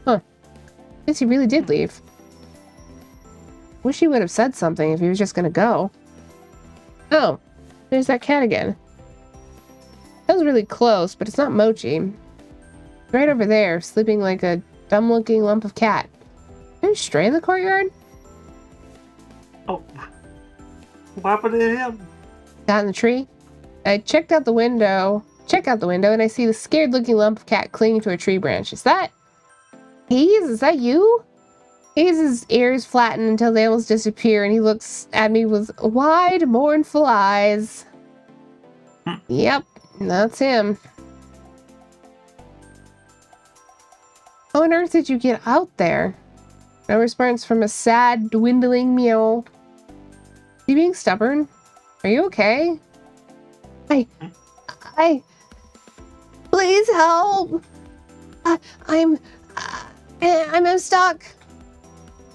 Huh. Guess he really did leave. Wish he would have said something if he was just gonna go. Oh, there's that cat again. That was really close, but it's not Mochi. Right over there, sleeping like a dumb-looking lump of cat. Is there a stray in the courtyard? Oh. What happened to him? Got in the tree? I checked out the window, and I see the scared-looking lump of cat clinging to a tree branch. Is that... Hayes, is that you? Hayes' ears flatten until they almost disappear, and he looks at me with wide, mournful eyes. Yep, that's him. How on earth did you get out there? No response from a sad, dwindling meow. You being stubborn? Are you okay? Please help! I'm stuck.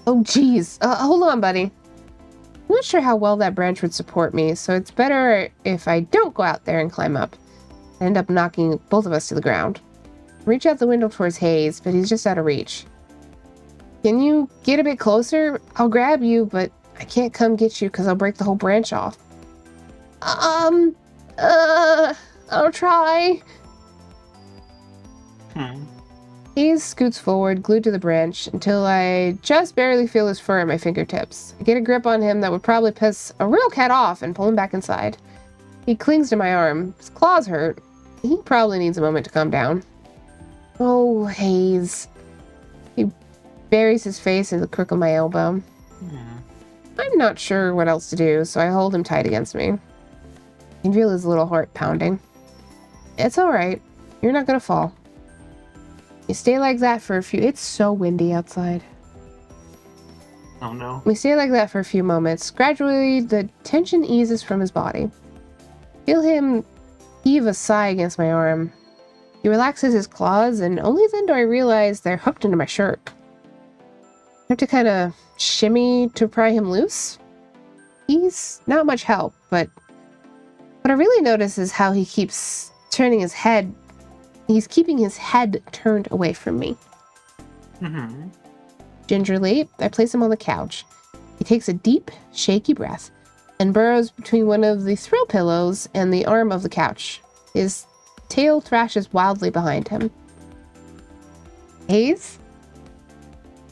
Oh, geez. Hold on, buddy. I'm not sure how well that branch would support me, so it's better if I don't go out there and climb up. I end up knocking both of us to the ground. Reach out the window towards Hayes, but he's just out of reach. Can you get a bit closer? I'll grab you, but I can't come get you because I'll break the whole branch off. I'll try. Hayes scoots forward, glued to the branch, until I just barely feel his fur at my fingertips. I get a grip on him that would probably piss a real cat off and pull him back inside. He clings to my arm. His claws hurt. He probably needs a moment to calm down. Oh, Hayes. He buries his face in the crook of my elbow. I'm not sure what else to do, so I hold him tight against me. I can feel his little heart pounding. It's alright. You're not gonna fall. You stay like that for a few... It's so windy outside. Oh no. We stay like that for a few moments. Gradually, the tension eases from his body. Feel him heave a sigh against my arm. He relaxes his claws, and only then do I realize they're hooked into my shirt. I have to kind of shimmy to pry him loose. He's not much help, but what I really notice is how he keeps turning his head. He's keeping his head turned away from me. Gingerly, I place him on the couch. He takes a deep, shaky breath and burrows between one of the throw pillows and the arm of the couch. His tail thrashes wildly behind him. Hayes?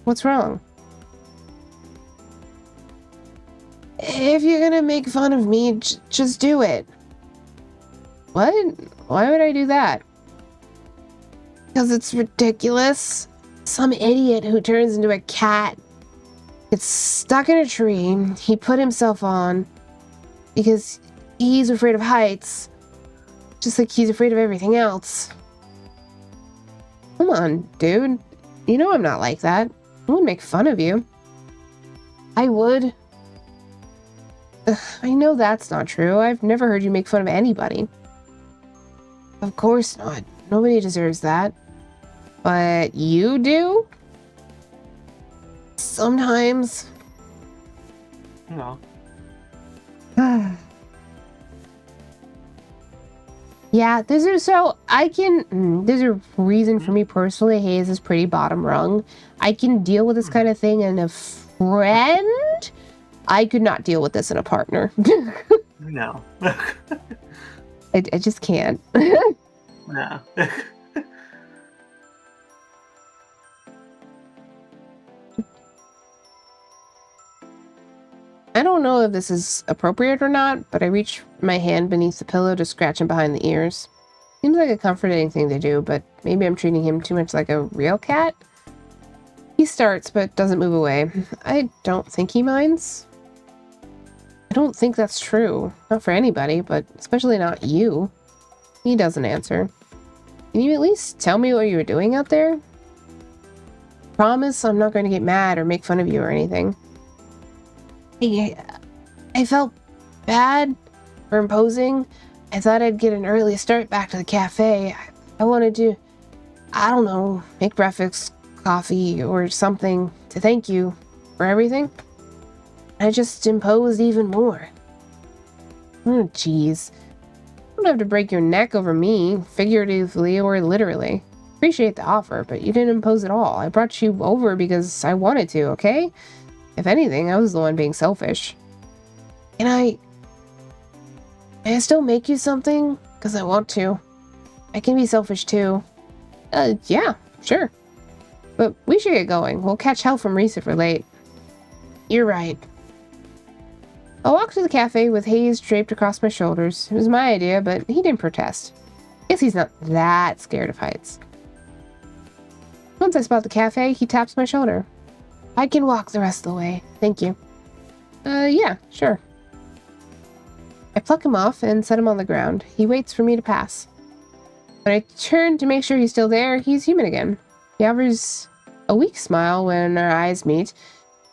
What's wrong? If you're gonna make fun of me, just do it. What? Why would I do that? Because it's ridiculous. Some idiot who turns into a cat gets stuck in a tree he put himself on because he's afraid of heights, just like he's afraid of everything else. Come on, dude. You know I'm not like that. I wouldn't make fun of you. I would. Ugh, I know that's not true. I've never heard you make fun of anybody. Of course not. Nobody deserves that. But you do? Sometimes. No. Yeah, there's a reason for me personally. Hayes is pretty bottom rung. I can deal with this kind of thing in a friend. I could not deal with this in a partner. No. I just can't. No. I don't know if this is appropriate or not, but I reach my hand beneath the pillow to scratch him behind the ears. Seems like a comforting thing to do, but maybe I'm treating him too much like a real cat. He starts, but doesn't move away. I don't think he minds. I don't think that's true. Not for anybody, but especially not you. He doesn't answer. Can you at least tell me what you were doing out there? Promise I'm not going to get mad or make fun of you or anything. I felt bad for imposing. I thought I'd get an early start back to the cafe. I wanted to, I don't know, make breakfast, coffee, or something to thank you for everything. I just imposed even more. Oh, jeez. You don't have to break your neck over me, figuratively or literally. Appreciate the offer, but you didn't impose at all. I brought you over because I wanted to, okay? If anything, I was the one being selfish. Can I still make you something? Because I want to. I can be selfish too. Yeah, sure. But we should get going. We'll catch hell from Reese if we're late. You're right. I walked to the cafe with Hayes draped across my shoulders. It was my idea, but he didn't protest. Guess he's not that scared of heights. Once I spot the cafe, he taps my shoulder. I can walk the rest of the way. Thank you. Yeah, sure. I pluck him off and set him on the ground. He waits for me to pass. When I turn to make sure he's still there, he's human again. He offers a weak smile when our eyes meet,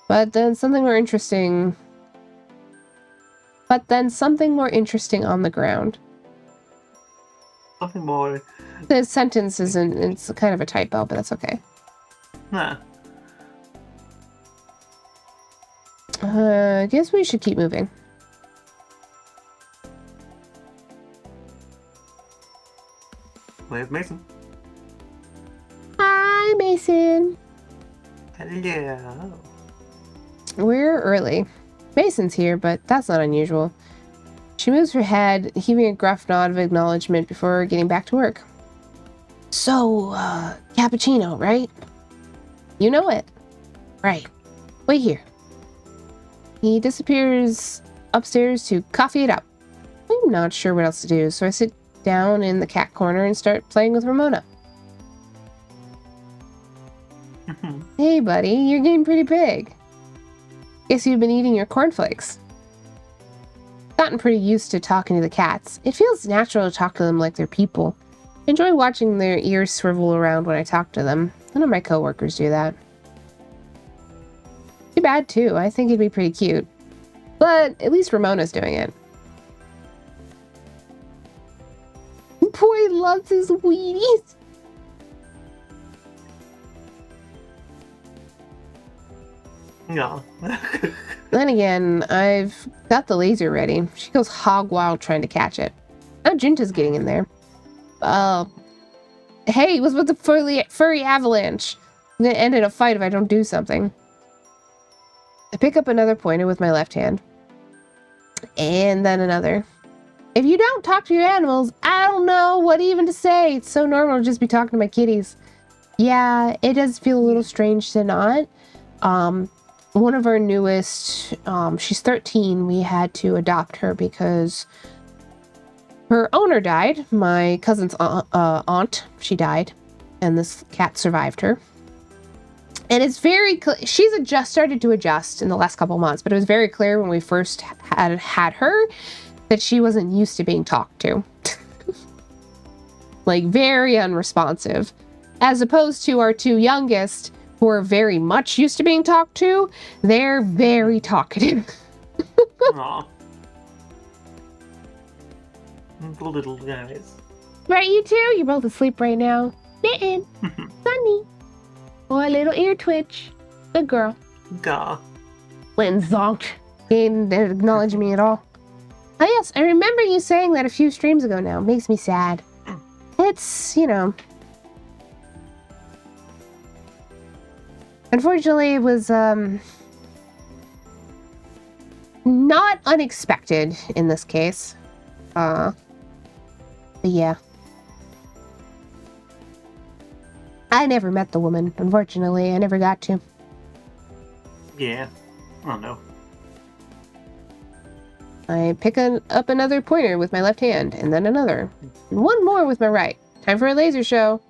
but then something more interesting on the ground. Nothing more. The sentence isn't, it's kind of a typo, but that's okay. Nah. I guess we should keep moving. Where's Mason? Hi, Mason. Hello. We're early. Mason's here, but that's not unusual. She moves her head, heaving a gruff nod of acknowledgement before getting back to work. So, cappuccino, right? You know it. Right. Wait here. He disappears upstairs to coffee it up. I'm not sure what else to do, so I sit down in the cat corner and start playing with Ramona. Hey, buddy, you're getting pretty big. Guess you've been eating your cornflakes. Gotten pretty used to talking to the cats. It feels natural to talk to them like they're people. I enjoy watching their ears swivel around when I talk to them. None of my coworkers do that. Too bad, too. I think it'd be pretty cute. But at least Ramona's doing it. Boy loves his Wheaties. No. Then again, I've got the laser ready. She goes hog wild trying to catch it. Now Junta's getting in there. Hey, what's with the furry avalanche? I'm gonna end in a fight if I don't do something. I pick up another pointer with my left hand. And then another. If you don't talk to your animals, I don't know what even to say. It's so normal to just be talking to my kitties. Yeah, it does feel a little strange to not. One of our newest, she's 13. We had to adopt her because her owner died. My cousin's aunt, she died. And this cat survived her. And it's very clear, she's just started to adjust in the last couple months, but it was very clear when we first had her that she wasn't used to being talked to. Like, very unresponsive. As opposed to our two youngest, who are very much used to being talked to, they're very talkative. Aw. The little guys. Right, you two? You're both asleep right now. Mitten. Sunny. Or a little ear twitch. Good girl. Gah. Lynn zonked. He didn't acknowledge me at all. Oh yes, I remember you saying that a few streams ago now. Makes me sad. It's, you know... Unfortunately, it was, not unexpected in this case. But yeah. I never met the woman, unfortunately. I never got to. Yeah. Oh no. I pick up another pointer with my left hand, and then another. And one more with my right. Time for a laser show.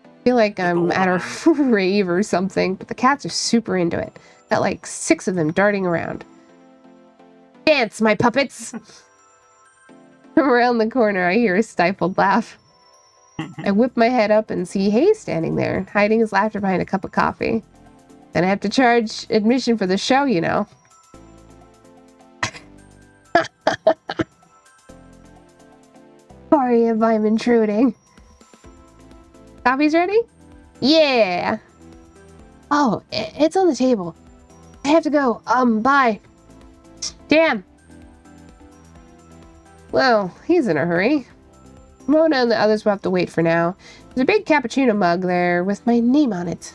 I feel like I'm at a rave or something, but the cats are super into it. Got like 6 of them darting around. Dance, my puppets! From around the corner, I hear a stifled laugh. I whip my head up and see Hayes standing there, hiding his laughter behind a cup of coffee. Then I have to charge admission for the show, you know. Sorry if I'm intruding. Coffee's ready? Yeah. Oh, it's on the table. I have to go. Bye. Damn. Well, he's in a hurry. Mona and the others will have to wait for now. There's a big cappuccino mug there with my name on it.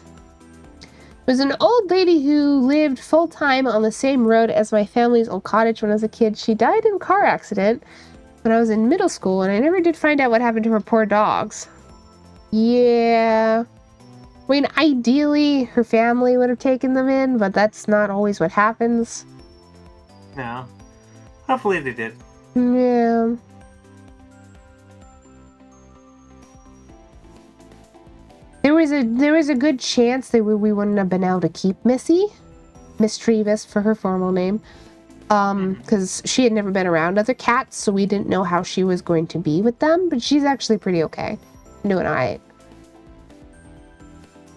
It was an old lady who lived full-time on the same road as my family's old cottage when I was a kid. She died in a car accident when I was in middle school, and I never did find out what happened to her poor dogs. Yeah. I mean, ideally, her family would have taken them in, but that's not always what happens. No. Hopefully they did. Yeah. There was a good chance that we wouldn't have been able to keep Miss Trevis for her formal name. Because she had never been around other cats, so we didn't know how she was going to be with them, but she's actually pretty okay. Doing alright.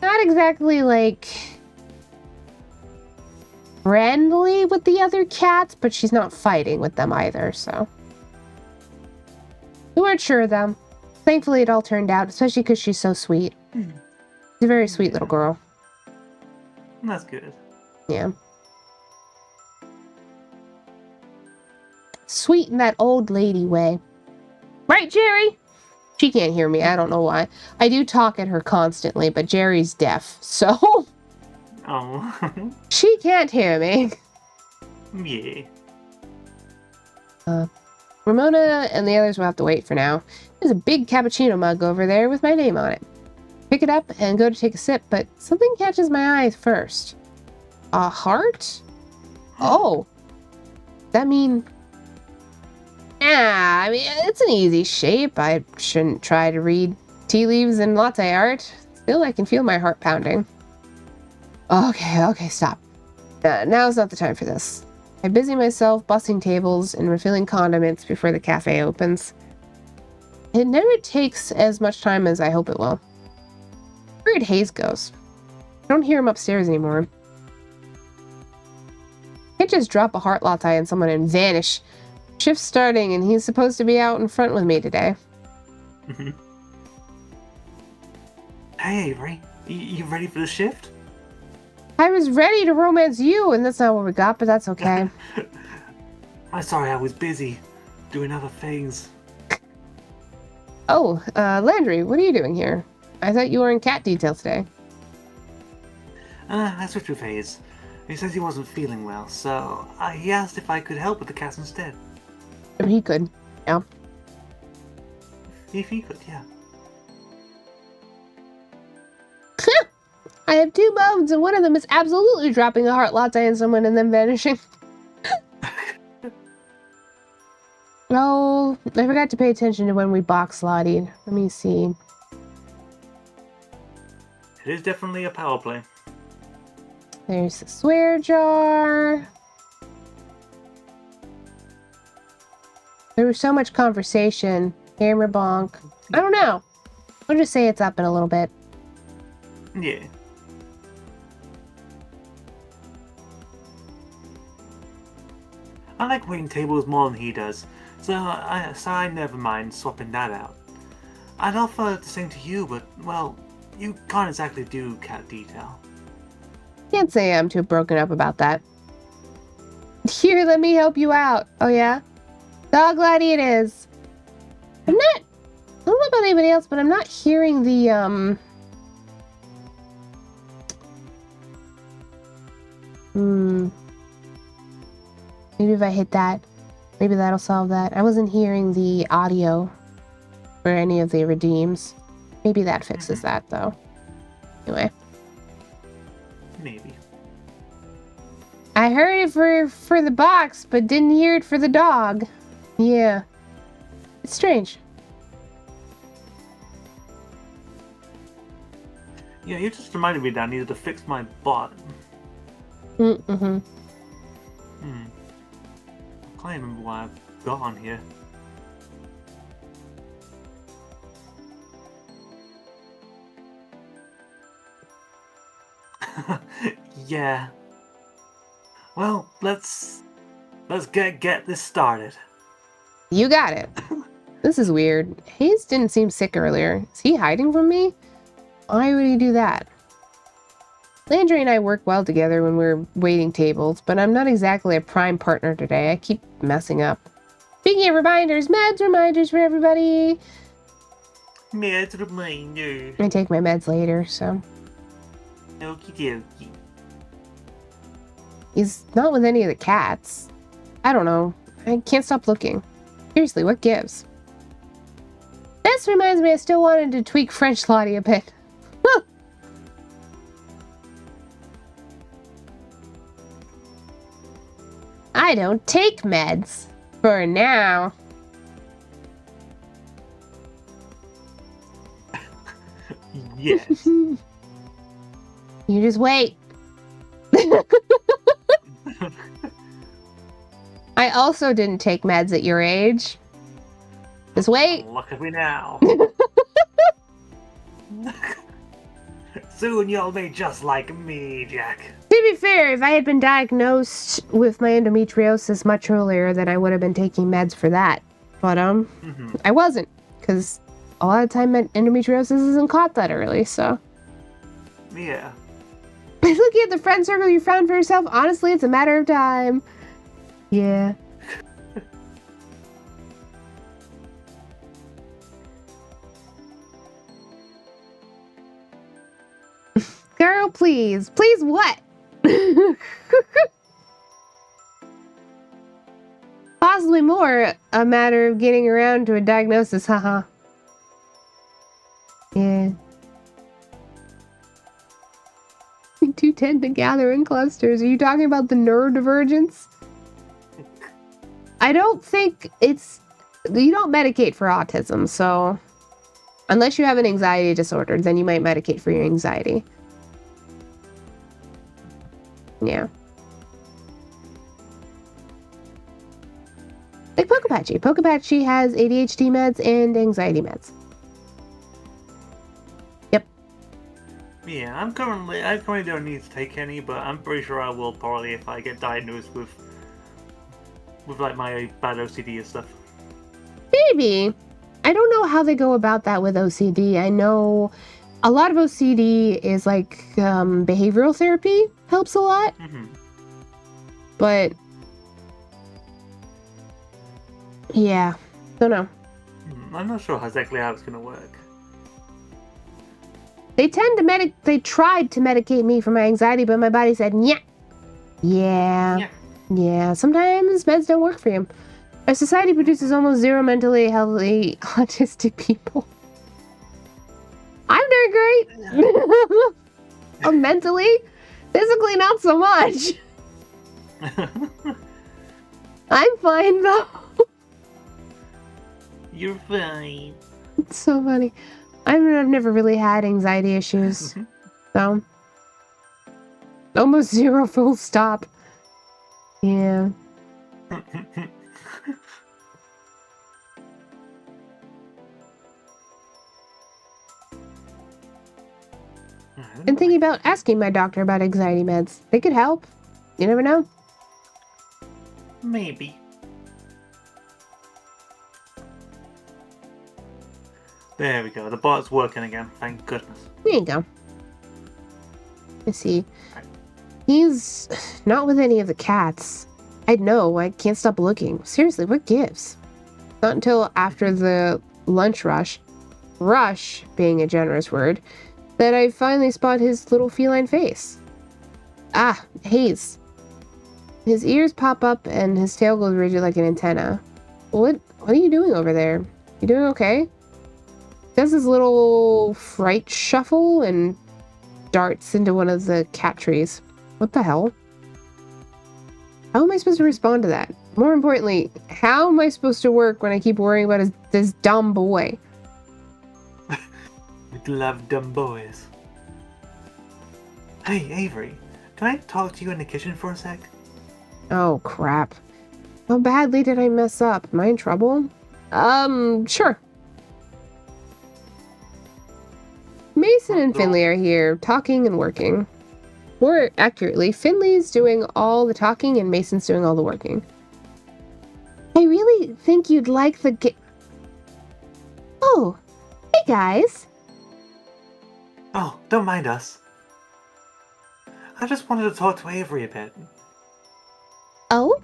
Not exactly, like, friendly with the other cats, but she's not fighting with them either, so. We weren't sure of them. Thankfully, it all turned out, especially because she's so sweet. She's a very sweet little girl. That's good. Yeah. Sweet in that old lady way. Right, Jerry? She can't hear me. I don't know why. I do talk at her constantly, but Jerry's deaf, so... Oh. she can't hear me. Yeah. Ramona and the others will have to wait for now. There's a big cappuccino mug over there with my name on it. Pick it up and go to take a sip, but something catches my eye first. A heart? Oh. Does that mean... I mean, it's an easy shape. I shouldn't try to read tea leaves and latte art. Still, I can feel my heart pounding. Okay, stop. Now's not the time for this. I busy myself bussing tables and refilling condiments before the cafe opens. It never takes as much time as I hope it will. Where'd Hayes goes? I don't hear him upstairs anymore. Can't just drop a heart latte on someone and vanish. Shift's starting, and he's supposed to be out in front with me today. Hey, Avery. You ready for the shift? I was ready to romance you, and that's not what we got, but that's okay. I'm sorry, I was busy doing other things. Oh, Landry, what are you doing here? I thought you were in cat detail today. I switched with Hayes. He says he wasn't feeling well, so he asked if I could help with the cats instead. Oh, he could. Yeah. If he could, yeah. I have 2 modes, and one of them is absolutely dropping a heart latte on someone and then vanishing. Oh, I forgot to pay attention to when we box slotted. Let me see. It is definitely a power play. There's the swear jar. There was so much conversation. Hammer bonk. I don't know. I'll just say it's up in a little bit. Yeah. I like waiting tables more than he does, so I never mind swapping that out. I'd offer the same to you, but, well, you can't exactly do cat detail. Can't say I'm too broken up about that. Here, let me help you out. Oh, yeah? Dog Laddie it is. I don't know about anybody else, but I'm not hearing the, Maybe if I hit that, maybe that'll solve that. I wasn't hearing the audio for any of the redeems. Maybe that fixes that, though. Anyway. Maybe. I heard it for the box, but didn't hear it for the dog. Yeah. It's strange. Yeah, you just reminded me that I needed to fix my bot. Mm-hmm. I can't remember why I've got on here. Yeah. Well, let's get this started. You got it. This is weird. Hayes didn't seem sick earlier. Is he hiding from me? Why would he do that? Landry and I work well together when we're waiting tables, but I'm not exactly a prime partner today. I keep messing up. Speaking of reminders, meds reminders for everybody. Meds reminder. I take my meds later, so. Okie dokie. He's not with any of the cats. I don't know. I can't stop looking. Seriously, what gives? This reminds me I still wanted to tweak French Lottie a bit. I don't take meds. For now. Yes. You just wait. I also didn't take meds at your age. Just wait. Look at me now. Soon you'll be just like me, Jack. To be fair, if I had been diagnosed with my endometriosis much earlier, then I would have been taking meds for that. But, I wasn't, because a lot of time endometriosis isn't caught that early, so. Yeah. Looking at the friend circle you found for yourself, honestly, it's a matter of time. Yeah. Girl, please. Please what? Possibly more a matter of getting around to a diagnosis, haha. Yeah. They do tend to gather in clusters. Are you talking about the neurodivergence? I don't think it's... You don't medicate for autism, so... Unless you have an anxiety disorder, then you might medicate for your anxiety. Yeah. Like Pokepatchy. Pokepatchy has ADHD meds and anxiety meds. Yep. Yeah, I currently don't need to take any, but I'm pretty sure I will probably if I get diagnosed with like my bad OCD and stuff. Maybe. I don't know how they go about that with OCD. I know a lot of OCD is like behavioral therapy helps a lot. But yeah, don't know. I'm not sure exactly how it's gonna work. They tend to they tried to medicate me for my anxiety, but my body said, "Nyeh." Yeah, sometimes meds don't work for you. Our society produces almost zero mentally healthy autistic people. I'm doing great. Mentally, physically not so much. I'm fine though. You're fine. It's so funny. I've never really had anxiety issues. So. Almost zero, full stop. Yeah. I'm thinking about asking my doctor about anxiety meds. They could help. You never know. Maybe. There we go. The bot's working again. Thank goodness. There you go. Let's see. He's not with any of the cats. I'd know. I can't stop looking. Seriously, what gives? Not until after the lunch rush being a generous word, that I finally spot his little feline face. Ah, Hayes. His ears pop up and his tail goes rigid like an antenna. What are you doing over there? You doing okay? Does his little fright shuffle and darts into one of the cat trees. What the hell? How am I supposed to respond to that? More importantly, how am I supposed to work when I keep worrying about this dumb boy? We love dumb boys. Hey, Avery, can I talk to you in the kitchen for a sec? Oh, crap. How badly did I mess up? Am I in trouble? Sure. Mason and Finley are here, talking and working. More accurately, Finley's doing all the talking and Mason's doing all the working. I really think you'd like the Oh, hey guys. Oh, don't mind us. I just wanted to talk to Avery a bit. Oh?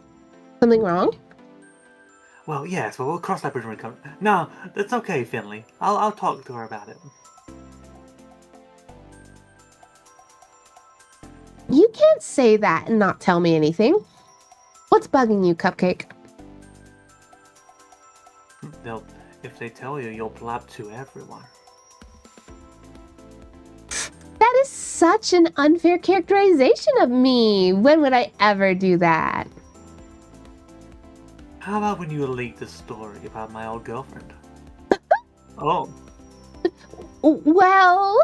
Something wrong? Well, yes, but we'll cross that bridge when we come. No, that's okay, Finley. I'll talk to her about it. You can't say that and not tell me anything. What's bugging you, Cupcake? If they tell you, you'll blab to everyone. That is such an unfair characterization of me. When would I ever do that? How about when you leak the story about my old girlfriend? Oh. Well...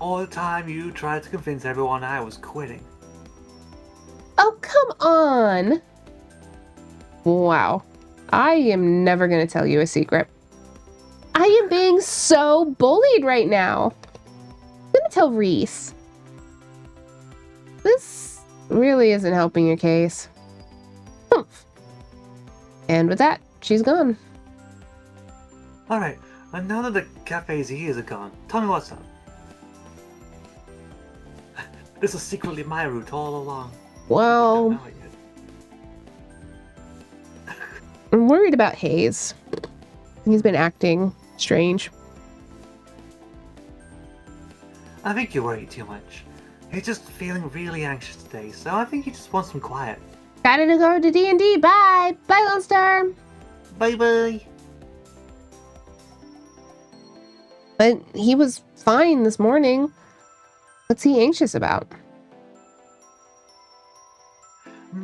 All the time you tried to convince everyone I was quitting. Oh, come on. Wow. I am never going to tell you a secret. I am being so bullied right now. I'm going to tell Reese. This really isn't helping your case. Humph. And with that, she's gone. Alright, and now that the cafe's ears are gone, tell me what's up. This is secretly my route all along. Well, I'm worried about Hayes. He's been acting strange. I think you worry too much. He's just feeling really anxious today, so I think he just wants some quiet. Gotta go to D&D. Bye. Bye, Lone Star. Bye-bye. But he was fine this morning. What's he anxious about?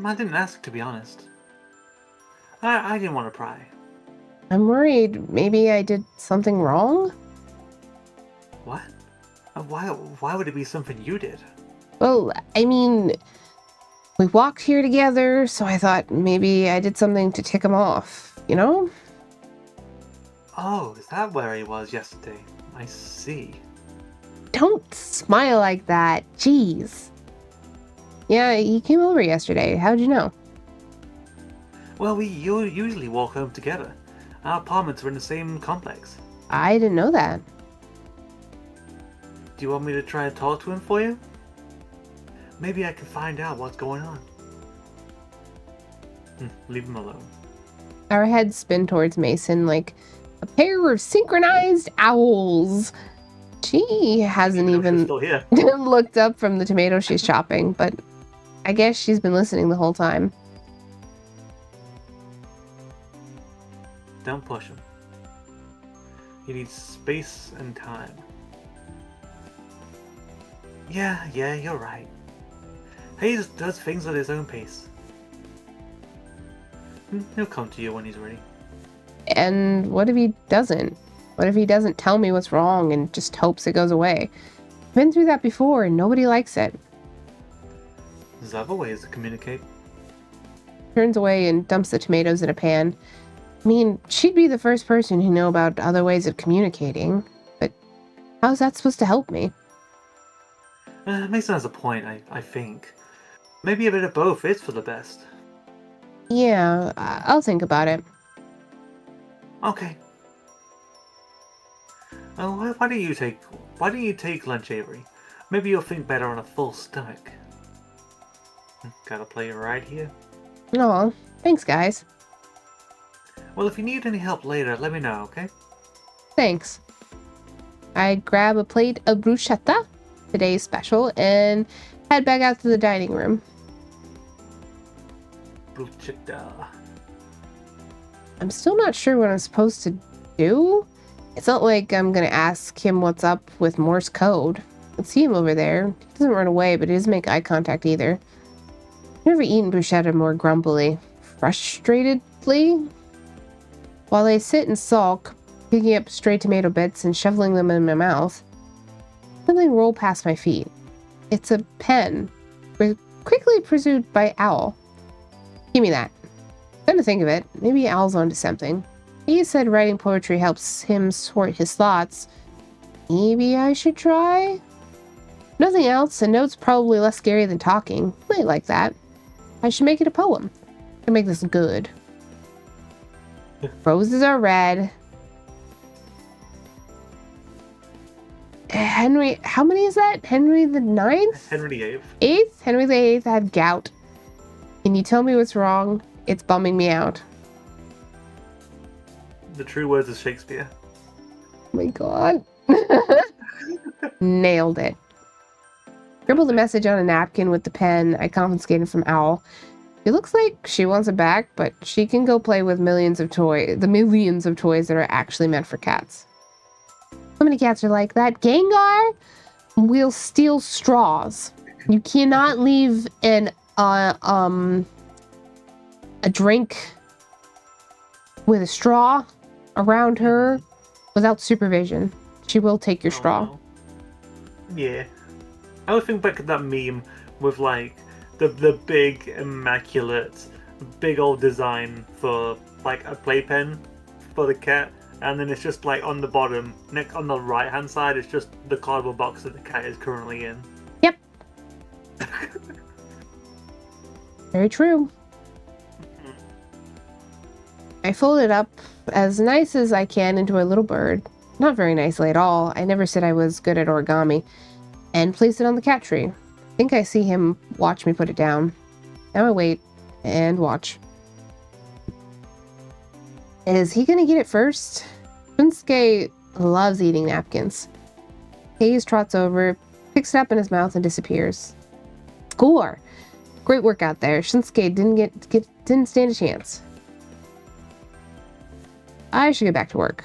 I didn't ask, to be honest. I didn't want to pry. I'm worried maybe I did something wrong. What? Why would it be something you did? Well, I mean, we walked here together, so I thought maybe I did something to tick him off, you know? Oh, is that where he was yesterday? I see. Don't smile like that. Jeez. Yeah, he came over yesterday. How'd you know? Well, we usually walk home together. Our apartments are in the same complex. I didn't know that. Do you want me to try and talk to him for you? Maybe I can find out what's going on. Leave him alone. Our heads spin towards Mason like a pair of synchronized owls. She hasn't even looked up from the tomato she's chopping, but I guess she's been listening the whole time. Don't push him. He needs space and time. Yeah, you're right. Hayes does things at his own pace. He'll come to you when he's ready. And what if he doesn't? What if he doesn't tell me what's wrong and just hopes it goes away? I've been through that before and nobody likes it. There's other ways to communicate. Turns away and dumps the tomatoes in a pan. I mean, she'd be the first person who knew about other ways of communicating. But How's that supposed to help me? Mason has a point, I think. Maybe a bit of both is for the best. Yeah, I'll think about it. Okay. Oh, why don't you take lunch, Avery? Maybe you'll think better on a full stomach. Gotta play it right here. Aw, thanks, guys. Well, if you need any help later, let me know, okay? Thanks. I grab a plate of bruschetta, today's special, and head back out to the dining room. Bruschetta. I'm still not sure what I'm supposed to do. It's not like I'm gonna ask him what's up with Morse code. I can see him over there. He doesn't run away, but he doesn't make eye contact either. I've never eaten bruschetta more grumpily. Frustratedly? While I sit and sulk, picking up stray tomato bits and shoveling them in my mouth, something rolled past my feet. It's a pen, quickly pursued by Owl. Give me that. Come to think of it, maybe Owl's onto something. He said writing poetry helps him sort his thoughts. Maybe I should try? Nothing else, a note's probably less scary than talking. Might like that. I should make it a poem. I can make this good. Roses are red. Henry, how many is that? Henry the Ninth? Henry the Eighth. Eighth? Henry the Eighth had gout. Can you tell me what's wrong? It's bumming me out. The true words of Shakespeare. Oh my god. Nailed it. Scribbled a message on a napkin with the pen I confiscated from Owl. It looks like she wants it back, but she can go play with the millions of toys that are actually meant for cats. How many cats are like that? Gengar will steal straws. You cannot leave a drink with a straw around her without supervision. She will take your straw. No. Yeah. I would think back at that meme with like the big immaculate big old design for like a playpen for the cat, and then it's just like on the bottom next on the right hand side it's just the cardboard box that the cat is currently in. Yep. Very true. I fold it up as nice as I can into a little bird. Not very nicely at all. I never said I was good at origami. And place it on the cat tree. I think I see him watch me put it down. Now I wait and watch. Is he gonna get it first? Shunsuke loves eating napkins. Hayes trots over, picks it up in his mouth and disappears. Score! Great work out there. Shunsuke didn't stand a chance. I should get back to work.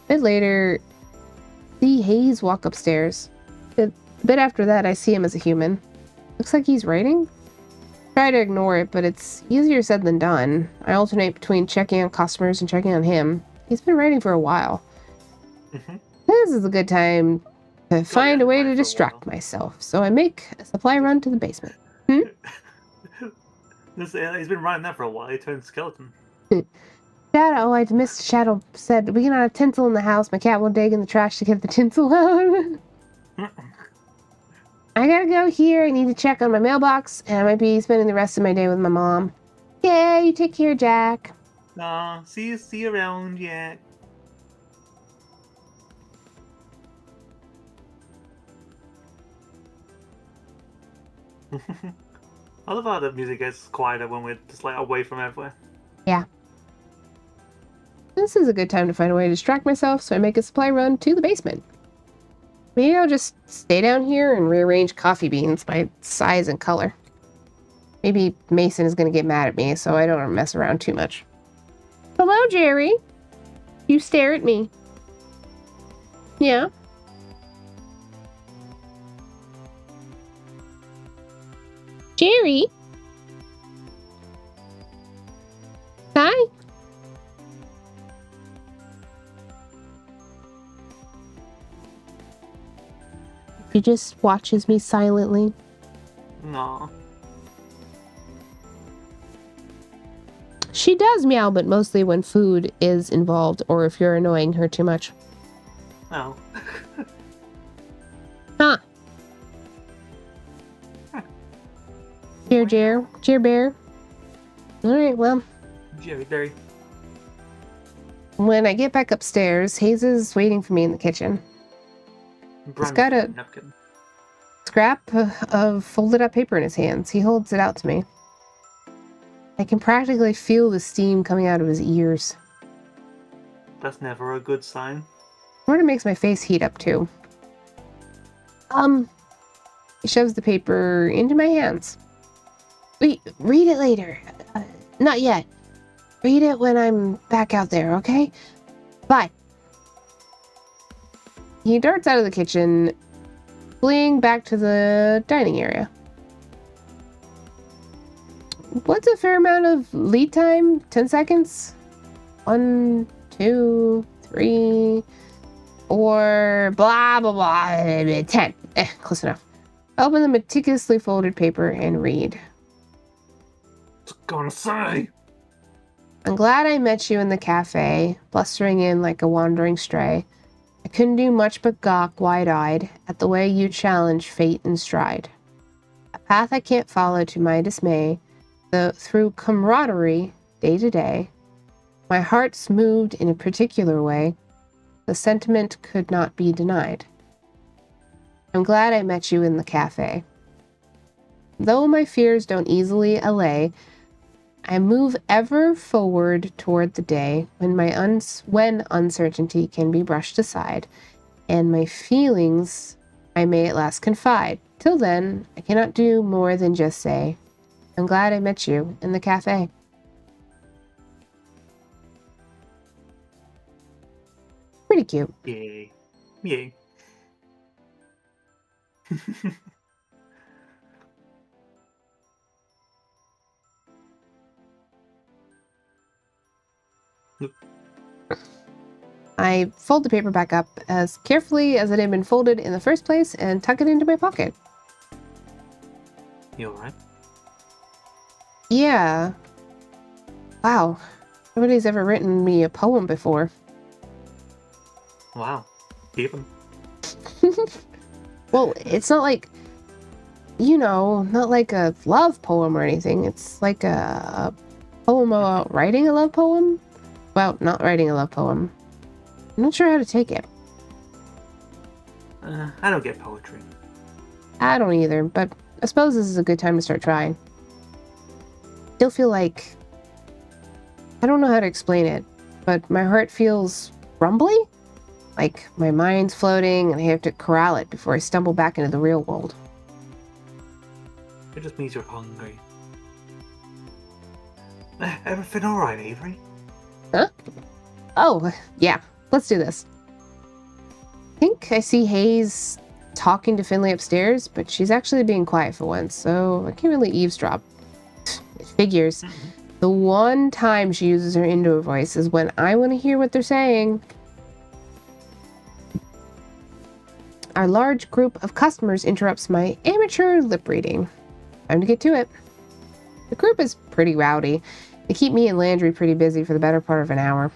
A bit later, see Hayes walk upstairs. A bit after that, I see him as a human. Looks like he's writing. Try to ignore it, but it's easier said than done. I alternate between checking on customers and checking on him. He's been writing for a while. This is a good time to find a way to distract myself, so I make a supply run to the basement. He's been writing that for a while. He turned skeleton. Shadow, I missed Shadow said, we can have tinsel in the house. My cat will dig in the trash to get the tinsel out. I gotta go here. I need to check on my mailbox, and I might be spending the rest of my day with my mom. Yeah, you take care, Jack. Aw, see you around, yeah. I love how the music gets quieter when we're just like away from everywhere. Yeah. This is a good time to find a way to distract myself, so I make a supply run to the basement. Maybe I'll just stay down here and rearrange coffee beans by size and color. Maybe Mason is going to get mad at me, so I don't mess around too much. Hello, Jerry. You stare at me. Yeah? Jerry? Hi? He just watches me silently. Aw. She does meow, but mostly when food is involved or if you're annoying her too much. Oh. Cheer bear. Alright, well. Jerry Berry. When I get back upstairs, Hayes is waiting for me in the kitchen. He's got a napkin. Scrap of folded up paper in his hands. He holds it out to me. I can practically feel the steam coming out of his ears. That's never a good sign. Sort of makes my face heat up too. He shoves the paper into my hands. Wait, read it later. Not yet. Read it when I'm back out there, okay? Bye. He darts out of the kitchen, fleeing back to the dining area. What's a fair amount of lead time? 10 seconds? 1, 2, 3, 4, blah, blah, blah, 10. Close enough. Open the meticulously folded paper and read. What's it gonna say? I'm glad I met you in the cafe, blustering in like a wandering stray. I couldn't do much but gawk wide-eyed at the way you challenge fate in stride. A path I can't follow to my dismay, though through camaraderie, day to day, my heart's moved in a particular way. The sentiment could not be denied. I'm glad I met you in the cafe. Though my fears don't easily allay, I move ever forward toward the day when uncertainty can be brushed aside, and my feelings I may at last confide. Till then, I cannot do more than just say, I'm glad I met you in the cafe. Pretty cute. Yay. Yay. I fold the paper back up as carefully as it had been folded in the first place and tuck it into my pocket. You alright? Yeah. Wow. Nobody's ever written me a poem before. Wow. Keep 'em. Well, it's not like, not like a love poem or anything. It's like a poem about writing a love poem. Well, not writing a love poem. I'm not sure how to take it. I don't get poetry. I don't either, but I suppose this is a good time to start trying. Still feel like, I don't know how to explain it, but my heart feels rumbly. Like my mind's floating and I have to corral it before I stumble back into the real world. It just means you're hungry. Everything alright, Avery? Huh? Oh, yeah. Let's do this. I think I see Hayes talking to Finley upstairs, but she's actually being quiet for once, so I can't really eavesdrop. It figures. The one time she uses her indoor voice is when I want to hear what they're saying. Our large group of customers interrupts my amateur lip reading. Time to get to it. The group is pretty rowdy. They keep me and Landry pretty busy for the better part of an hour.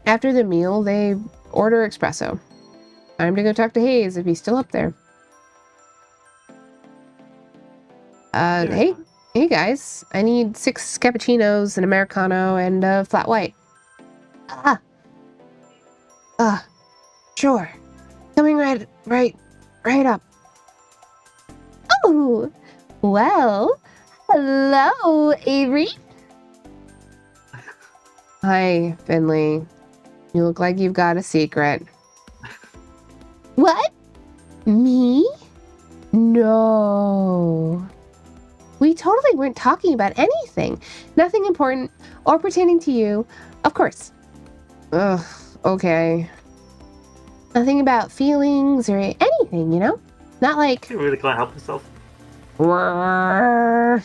After the meal, they order espresso. Time to go talk to Hayes if he's still up there. Hey guys. I need 6 cappuccinos, an Americano, and a flat white. Sure. Coming right up. Oh, well, hello, Avery. Hi, Finley. You look like you've got a secret. What? Me? No. We totally weren't talking about anything. Nothing important or pertaining to you. Of course. Ugh, okay. Nothing about feelings or anything, Not like... You really can't help yourself. The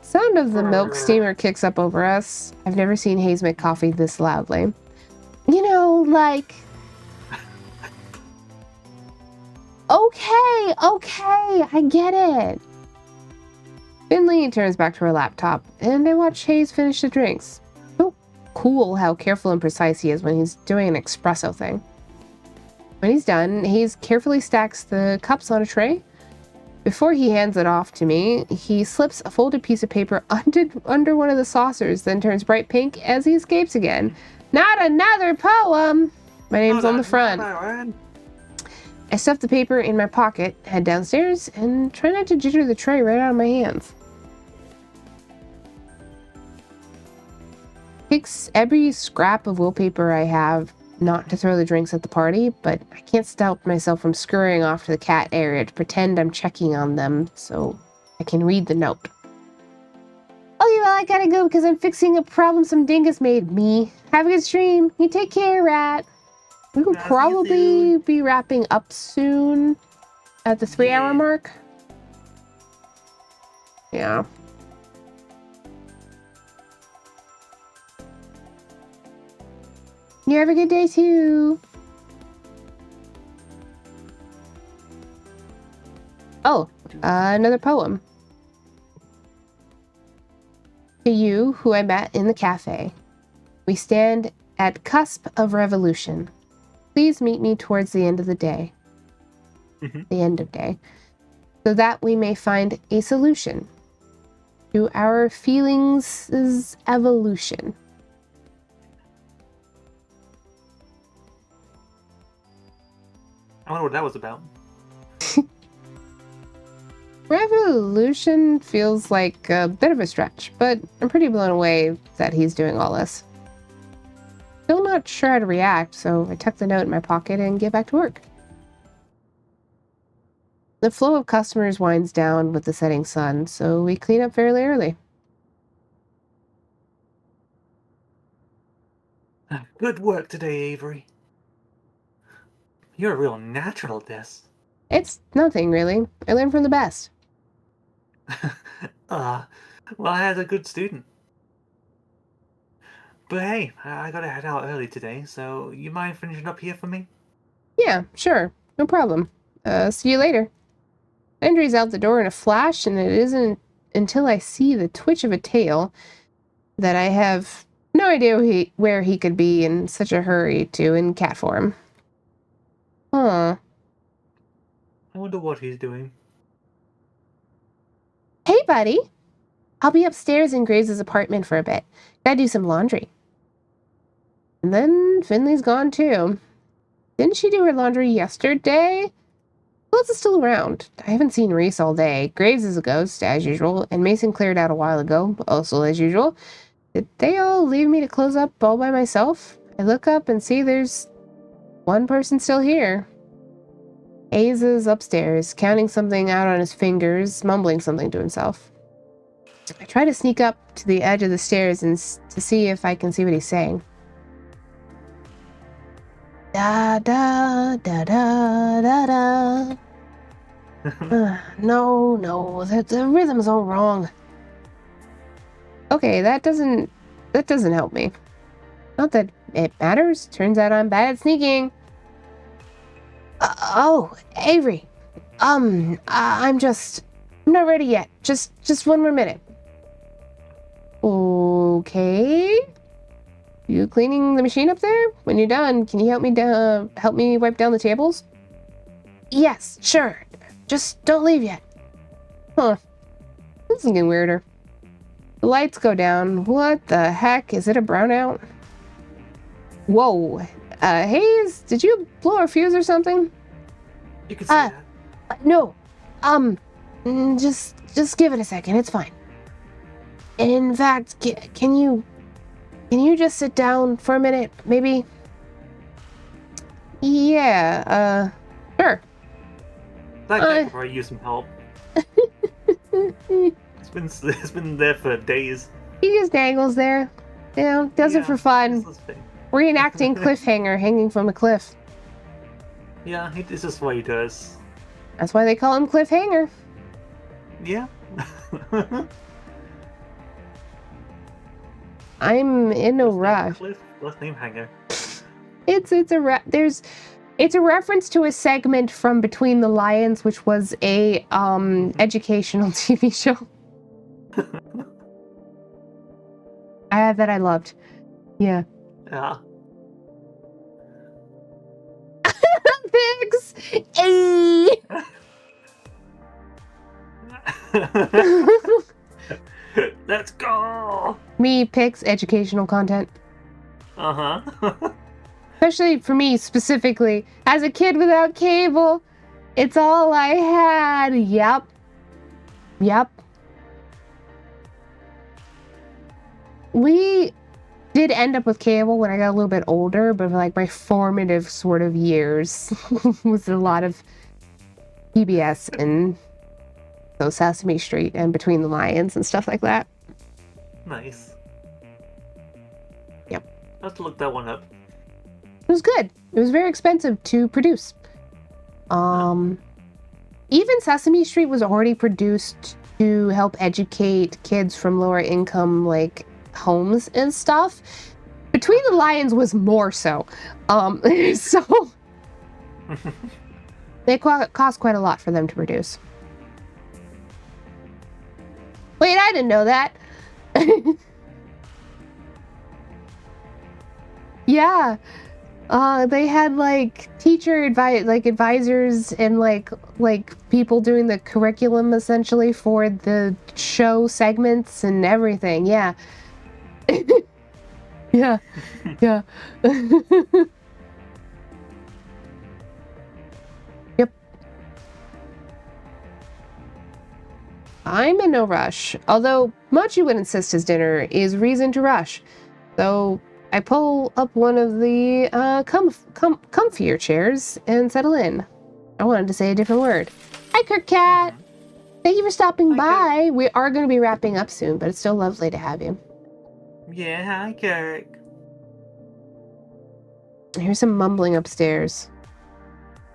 sound of the milk steamer kicks up over us. I've never seen Hayes make coffee this loudly. Like... Okay, I get it. Finley turns back to her laptop, and I watch Hayes finish the drinks. So cool how careful and precise he is when he's doing an espresso thing. When he's done, Hayes carefully stacks the cups on a tray, Before he hands it off to me, he slips a folded piece of paper under one of the saucers, then turns bright pink as he escapes again. Not another poem! My name's on the front. I stuff the paper in my pocket, head downstairs, and try not to jitter the tray right out of my hands. Takes every scrap of wallpaper I have not to throw the drinks at the party, but I can't stop myself from scurrying off to the cat area to pretend I'm checking on them so I can read the note. Oh, well, I gotta go because I'm fixing a problem some dingus made me. Have a good stream. You take care, Rat. We will probably be wrapping up soon at the 3-hour mark. Yeah. You have a good day too. Oh, another poem. To you, who I met in the cafe, we stand at cusp of revolution. Please meet me towards the end of the day. The end of day. So that we may find a solution to our feelings' evolution. I wonder what that was about. Revolution feels like a bit of a stretch, but I'm pretty blown away that he's doing all this. Still not sure how to react, so I tuck the note in my pocket and get back to work. The flow of customers winds down with the setting sun, so we clean up fairly early. Good work today, Avery. You're a real natural at this. It's nothing, really. I learn from the best. Well, I had a good student. But hey, I gotta head out early today, so you mind finishing up here for me? Yeah, sure. No problem. See you later. Andre's out the door in a flash, and it isn't until I see the twitch of a tail that I have no idea where he could be in such a hurry in cat form. Huh. I wonder what he's doing. Hey, buddy. I'll be upstairs in Graves' apartment for a bit. Gotta do some laundry. And then Finley's gone too. Didn't she do her laundry yesterday? Who else is still around? I haven't seen Reese all day. Graves is a ghost, as usual, and Mason cleared out a while ago, also as usual. Did they all leave me to close up all by myself? I look up and see there's one person still here. Hayes is upstairs, counting something out on his fingers, mumbling something to himself. I try to sneak up to the edge of the stairs and to see if I can see what he's saying. Da da da da da da. No, the rhythm's all wrong. Okay, that doesn't help me. Not that it matters. Turns out I'm bad at sneaking. Oh, Avery. I'm not ready yet. Just one more minute. Okay. You cleaning the machine up there? When you're done, can you help me wipe down the tables? Yes, sure. Just don't leave yet. Huh. This is getting weirder. The lights go down. What the heck? Is it a brownout? Whoa. Hayes, did you blow a fuse or something? You can say that. No. Just give it a second. It's fine. In fact, can you just sit down for a minute, maybe? Yeah, sure. That could probably use some help. It's been there for days. He just dangles there. You know, does it for fun. Reenacting cliffhanger hanging from a cliff. Yeah, it's just what he does. That's why they call him Cliffhanger. Yeah. I'm in no rush. Cliff, last name Hanger. It's a reference to a segment from Between the Lions, which was a educational TV show. That I loved. Yeah. Yeah. Pigs! Hey! Let's go. Me picks educational content. Uh-huh. Especially for me specifically. As a kid without cable, it's all I had. Yep. We did end up with cable when I got a little bit older, but like my formative sort of years was a lot of PBS and so Sesame Street and Between the Lions and stuff like that. Nice. Yep. I'll have to look that one up. It was good. It was very expensive to produce. Even Sesame Street was already produced to help educate kids from lower income like homes and stuff. Between the Lions was more so. So they cost quite a lot for them to produce. Wait, I didn't know that. Yeah. They had like teacher advisors and like people doing the curriculum essentially for the show segments and everything. Yeah. Yeah. Yep. I'm in no rush, although Mochi would insist his dinner is reason to rush. So I pull up one of the comfier chairs and settle in. I wanted to say a different word. Hi, Kirk Cat. Thank you for stopping by. Kirk. We are going to be wrapping up soon, but it's still lovely to have you. Yeah, hi, Kirk. I hear some mumbling upstairs.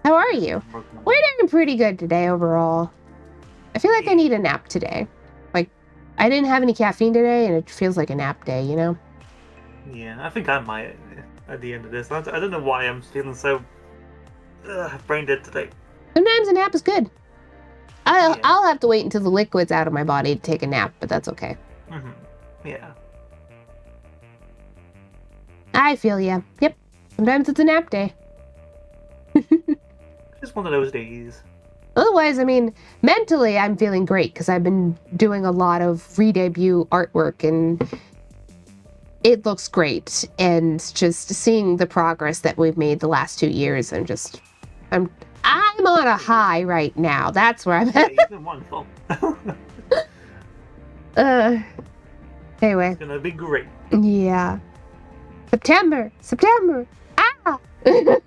How are you? We're doing pretty good today overall. I feel like I need a nap today. Like, I didn't have any caffeine today, and it feels like a nap day, you know? Yeah, I think I might at the end of this. I don't know why I'm feeling so brain dead today. Sometimes a nap is good. I'll have to wait until the liquid's out of my body to take a nap, but that's okay. Yeah. I feel ya. Yep. Sometimes it's a nap day. Just one of those days. Otherwise, I mean, mentally I'm feeling great because I've been doing a lot of re-debut artwork and it looks great. And just seeing the progress that we've made the last 2 years, I'm on a high right now. That's where I'm at. Yeah, you've been wonderful. Anyway. It's gonna be great. Yeah. September. Ah! And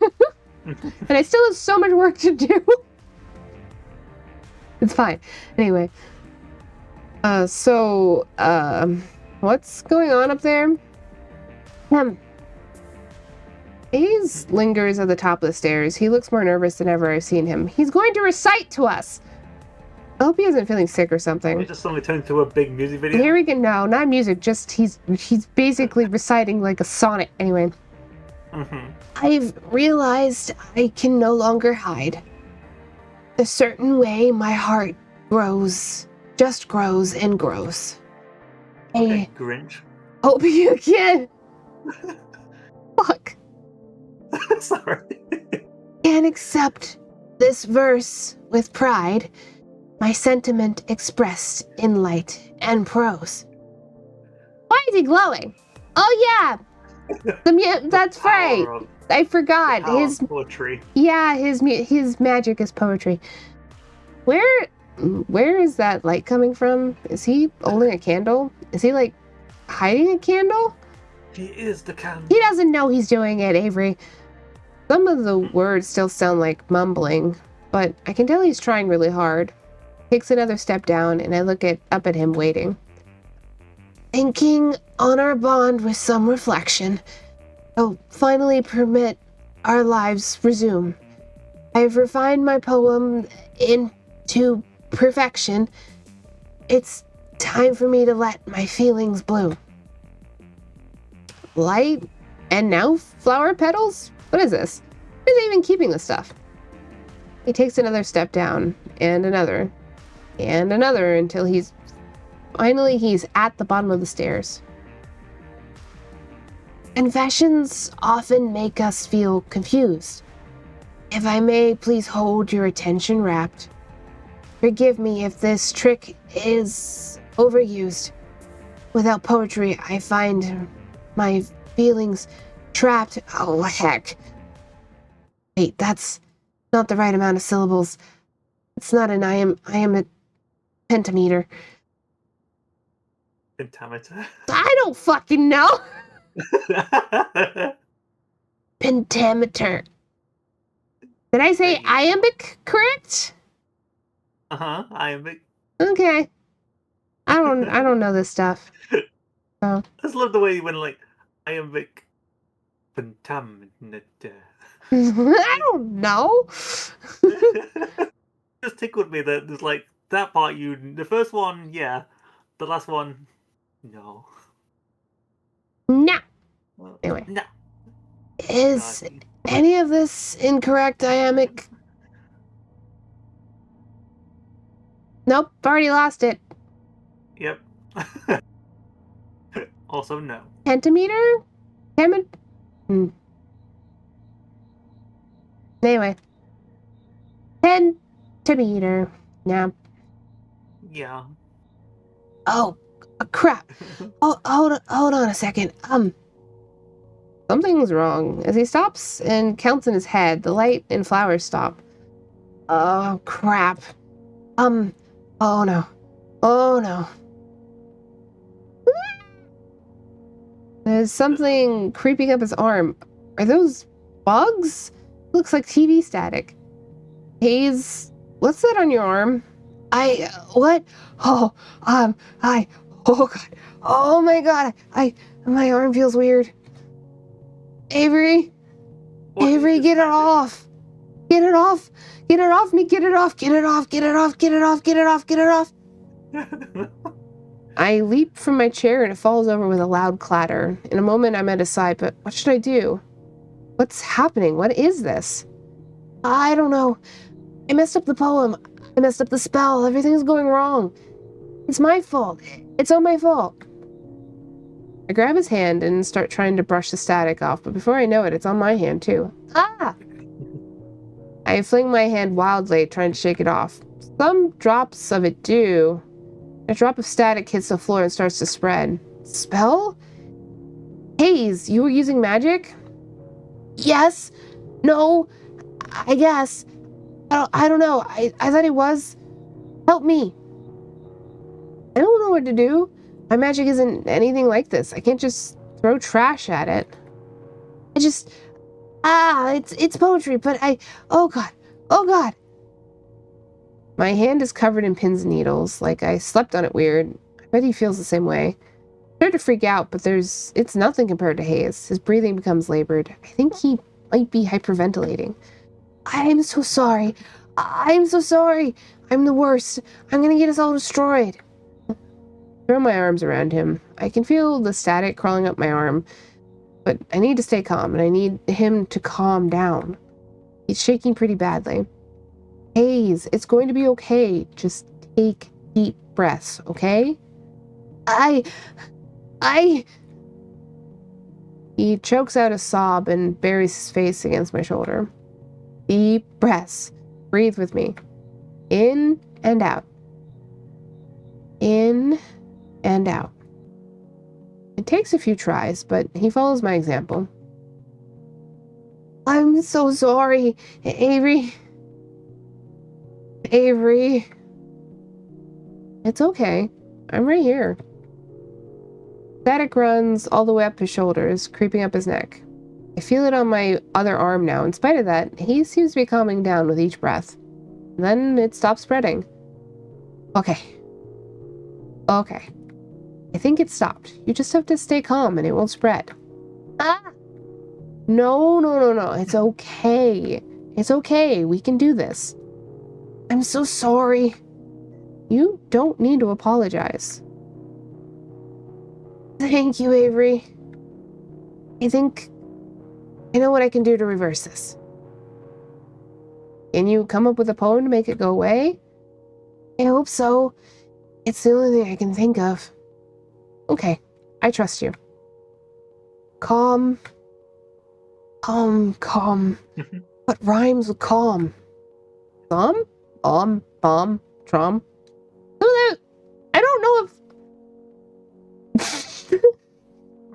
I still have so much work to do. It's fine. Anyway. What's going on up there? Hayes lingers at the top of the stairs. He looks more nervous than ever I've seen him. He's going to recite to us. I hope he isn't feeling sick or something. It just suddenly turned into a big music video. Here we go. No, not music. Just he's basically reciting like a sonnet. Anyway. I've realized I can no longer hide. A certain way my heart grows, just grows and grows. Okay, Grinch. Hope you can. Fuck. Sorry. Can accept this verse with pride, my sentiment expressed in light and prose. Why is he glowing? Oh yeah, that's right. I forgot his poetry. Yeah, his magic is poetry. Where is that light coming from? Is he holding a candle? Is he like hiding a candle? He is the candle. He doesn't know he's doing it, Avery. Some of the words still sound like mumbling, but I can tell he's trying really hard. Takes another step down, and I look up at him waiting. Thinking on our bond with some reflection, I'll finally permit our lives resume. I've refined my poem into perfection. It's time for me to let my feelings bloom. Light and now flower petals? What is this? Who's even keeping this stuff? He takes another step down, and another, until he's at the bottom of the stairs. Confessions often make us feel confused. If I may please hold your attention rapt. Forgive me if this trick is overused. Without poetry, I find my feelings trapped. Oh, heck. Wait, that's not the right amount of syllables. It's not an I am a pentameter. Pentameter. I don't fucking know. Pentameter. Did I say iambic correct? Iambic. Okay. I don't know this stuff. So. I just love the way you went like iambic pentameter. I don't know. Just tickled me that there's like that part the first one, yeah. The last one, no. No. Anyway. No. Is any of this incorrect, iambic? Nope, already lost it. Yep. Also, no. Pentameter? Anyway. Pentameter. Yeah. Yeah. Oh, crap. Oh, hold on a second. Something's wrong. As he stops and counts in his head, the light and flowers stop. Oh, crap. Oh no. Oh no. There's something creeping up his arm. Are those bugs? Looks like TV static. Haze, what's that on your arm? What? Oh God. Oh my God. My arm feels weird. Avery. What Avery, get it off. Get it off. Get it off me. Get it off. Get it off. Get it off. Get it off. Get it off. Get it off. I leap from my chair and it falls over with a loud clatter. In a moment, I'm at his side, but what should I do? What's happening? What is this? I don't know. I messed up the poem. I messed up the spell. Everything's going wrong. It's my fault. It's all my fault. I grab his hand and start trying to brush the static off, but before I know it, it's on my hand too. Ah! I fling my hand wildly, trying to shake it off. Some drops of it do. A drop of static hits the floor and starts to spread. Spell? Haze, you were using magic? Yes. No. I guess. I don't know. I thought it was. Help me. I don't know what to do. My magic isn't anything like this. I can't just throw trash at it. It's poetry, but oh God. Oh God. My hand is covered in pins and needles, like I slept on it weird. I bet he feels the same way. I start to freak out, but it's nothing compared to Hayes. His breathing becomes labored. I think he might be hyperventilating. I'm so sorry. I'm so sorry. I'm the worst. I'm gonna get us all destroyed. I throw my arms around him. I can feel the static crawling up my arm, but I need to stay calm, and I need him to calm down. He's shaking pretty badly. Hayes, it's going to be okay. Just take deep breaths, okay? He chokes out a sob and buries his face against my shoulder. Deep breaths. Breathe with me. In and out. In and out. It takes a few tries, but he follows my example. I'm so sorry, Avery. Avery. It's okay. I'm right here. Static runs all the way up his shoulders, creeping up his neck. I feel it on my other arm now. In spite of that, he seems to be calming down with each breath. Then it stops spreading. Okay. Okay. I think it stopped. You just have to stay calm and it won't spread. Ah! No. It's okay. It's okay. We can do this. I'm so sorry. You don't need to apologize. Thank you, Avery. I think I know what I can do to reverse this. Can you come up with a poem to make it go away? I hope so. It's the only thing I can think of. Okay, I trust you. Calm. What rhymes with calm? Bomb? Bomb. Trom. I don't know if...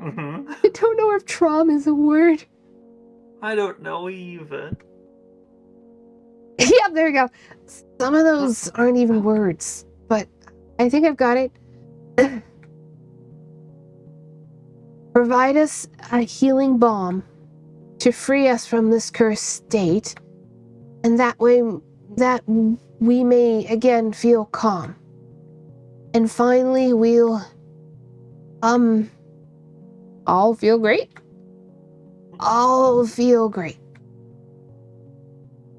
I don't know if Trom is a word. I don't know either. Yeah, there you go. Some of those aren't even words, but I think I've got it. Provide us a healing balm to free us from this cursed state, and that way that we may again feel calm. And finally we'll all feel great. All feel great.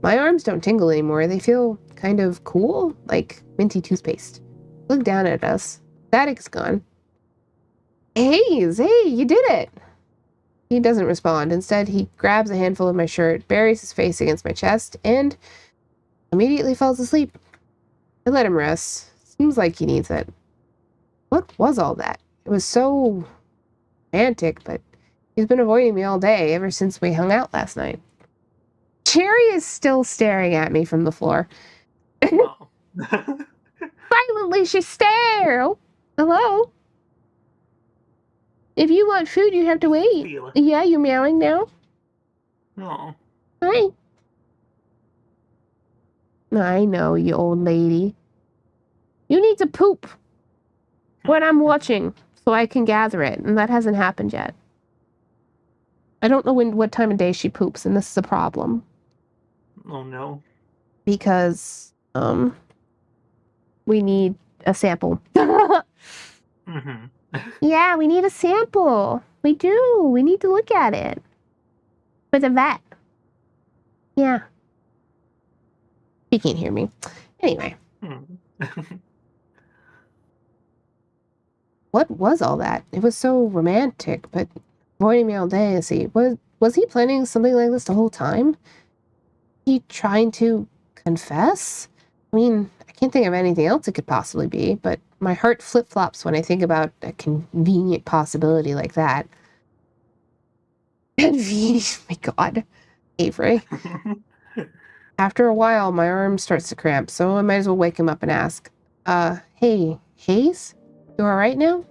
My arms don't tingle anymore. They feel kind of cool, like minty toothpaste. Look down at us. Static's gone. Hayes, hey, you did it. He doesn't respond. Instead, he grabs a handful of my shirt, buries his face against my chest, and immediately falls asleep. I let him rest. Seems like he needs it. What was all that? It was so romantic, but he's been avoiding me all day, ever since we hung out last night. Cherry is still staring at me from the floor. Oh. Silently, she stares. Oh, hello? If you want food, you have to wait. Yeah, you're meowing now? Oh. Hi. I know, you old lady. You need to poop when I'm watching so I can gather it, and that hasn't happened yet. I don't know what time of day she poops, and this is a problem. Oh no. Because, we need a sample. Yeah, we need a sample. We do. We need to look at it. With a vet. Yeah. He can't hear me. Anyway. What was all that? It was so romantic, but avoiding me all day. Is he was he planning something like this the whole time? He trying to confess? I mean, I can't think of anything else it could possibly be, but my heart flip-flops when I think about a convenient possibility like that. Convenient? My God. Avery. After a while, my arm starts to cramp, so I might as well wake him up and ask, hey, Hayes? You alright now?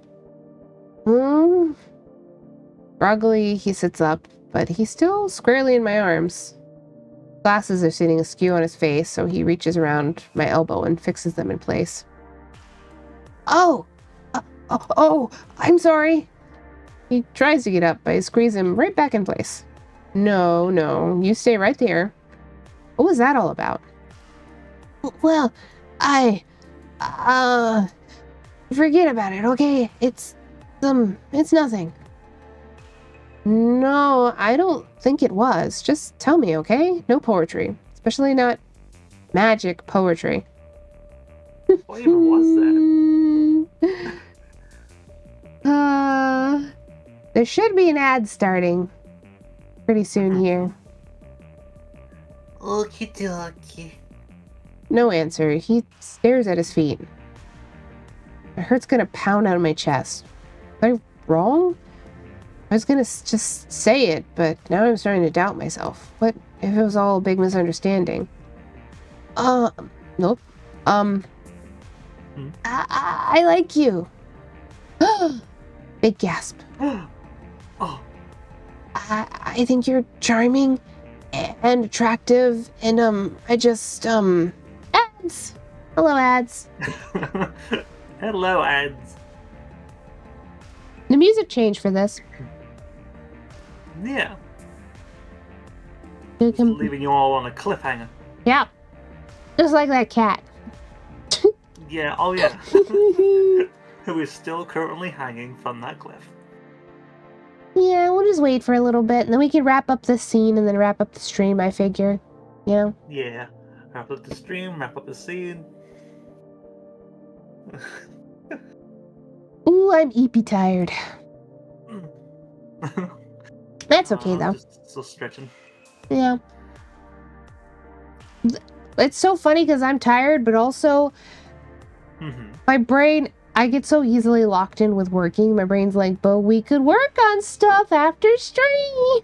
Groggily, he sits up, but he's still squarely in my arms. Glasses are sitting askew on his face, so he reaches around my elbow and fixes them in place. Oh, I'm sorry. He tries to get up, but I squeeze him right back in place. No, you stay right there. What was that all about? Well, forget about it, okay? It's nothing. No, I don't think it was. Just tell me, okay? No poetry. Especially not magic poetry. What even was that? There should be an ad starting pretty soon here. Okie dokie. No answer. He stares at his feet. My heart's gonna pound out of my chest. Am I wrong? I was gonna just say it, but now I'm starting to doubt myself. What if it was all a big misunderstanding? Nope. I like you. Big gasp. Oh. I think you're charming and attractive, and I just ads. Hello, ads. Hello, ads. The music changed for this. Yeah. Just leaving you all on a cliffhanger. Yeah. Just like that cat. Yeah, oh yeah. Who is still currently hanging from that cliff. Yeah, we'll just wait for a little bit, and then we can wrap up this scene and then wrap up the stream, I figure. You know? Yeah. Wrap up the stream, wrap up the scene. Ooh, I'm eepy tired. That's okay, though. Just still stretching. Yeah. It's so funny because I'm tired, but also my brain, I get so easily locked in with working. My brain's like, but we could work on stuff after stream.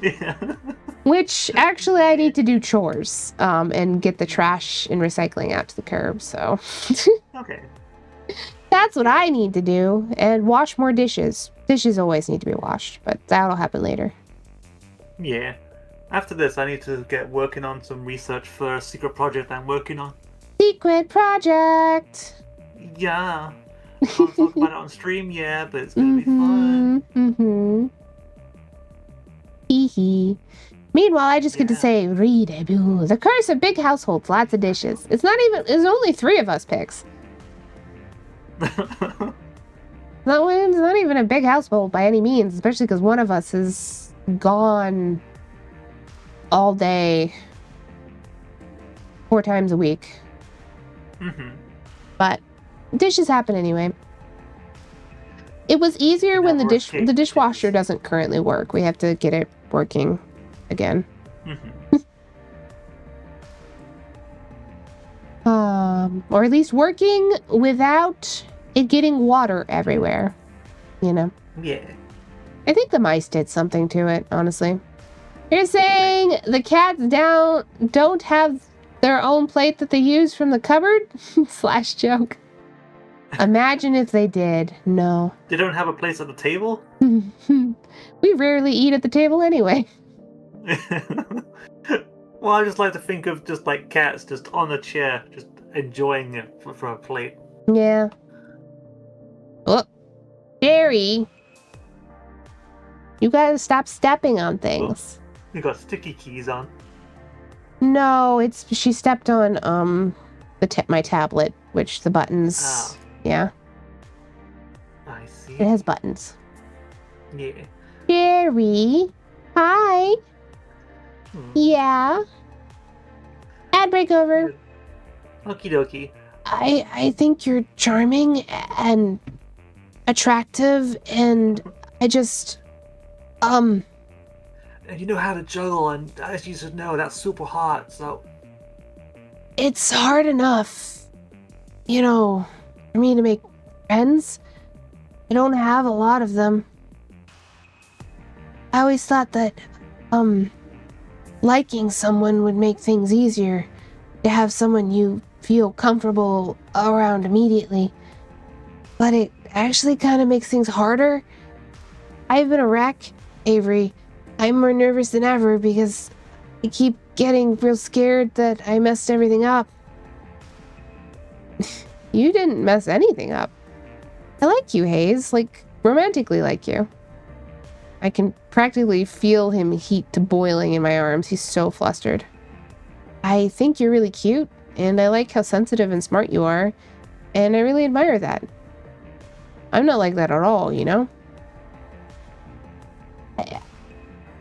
Yeah. Which, actually, I need to do chores, and get the trash and recycling out to the curb, so. Okay. That's what I need to do, and wash more dishes. Dishes always need to be washed, but that'll happen later. Yeah. After this, I need to get working on some research for a secret project I'm working on. Secret project! Yeah. Can't talk about it on stream yet, but it's gonna be fun. Hee hee. Meanwhile, I just get to say, re-debut. The curse of big households, lots of dishes. It's only 3 of us picks. It's not even a big household by any means, especially because one of us is gone all day, 4 times a week. But dishes happen anyway. It was easier when the dishwasher doesn't currently work. We have to get it working again. Or at least working without it getting water everywhere. You know? Yeah. I think the mice did something to it, honestly. You're saying the cats don't have their own plate that they use from the cupboard? Slash joke. Imagine if they did. No. They don't have a place at the table? We rarely eat at the table anyway. Well, I just like to think of just like cats just on a chair, just enjoying it from a plate. Yeah. Oh, Jerry. You gotta stop stepping on things. You got sticky keys on. No, she stepped on my tablet, which the buttons. Oh. Yeah. I see. It has buttons. Yeah. Jerry. Hi. Yeah. Ad break over. Okie dokie. I think you're charming and attractive, and I just And you know how to juggle, and as you should know, that's super hot, so it's hard enough, for me to make friends. I don't have a lot of them. I always thought that liking someone would make things easier, to have someone you feel comfortable around immediately. But it actually kind of makes things harder. I've been a wreck, Avery. I'm more nervous than ever because I keep getting real scared that I messed everything up. You didn't mess anything up. I like you, Hayes. Like, romantically like you. I can practically feel him heat to boiling in my arms. He's so flustered. I think you're really cute, and I like how sensitive and smart you are, and I really admire that. I'm not like that at all, you know?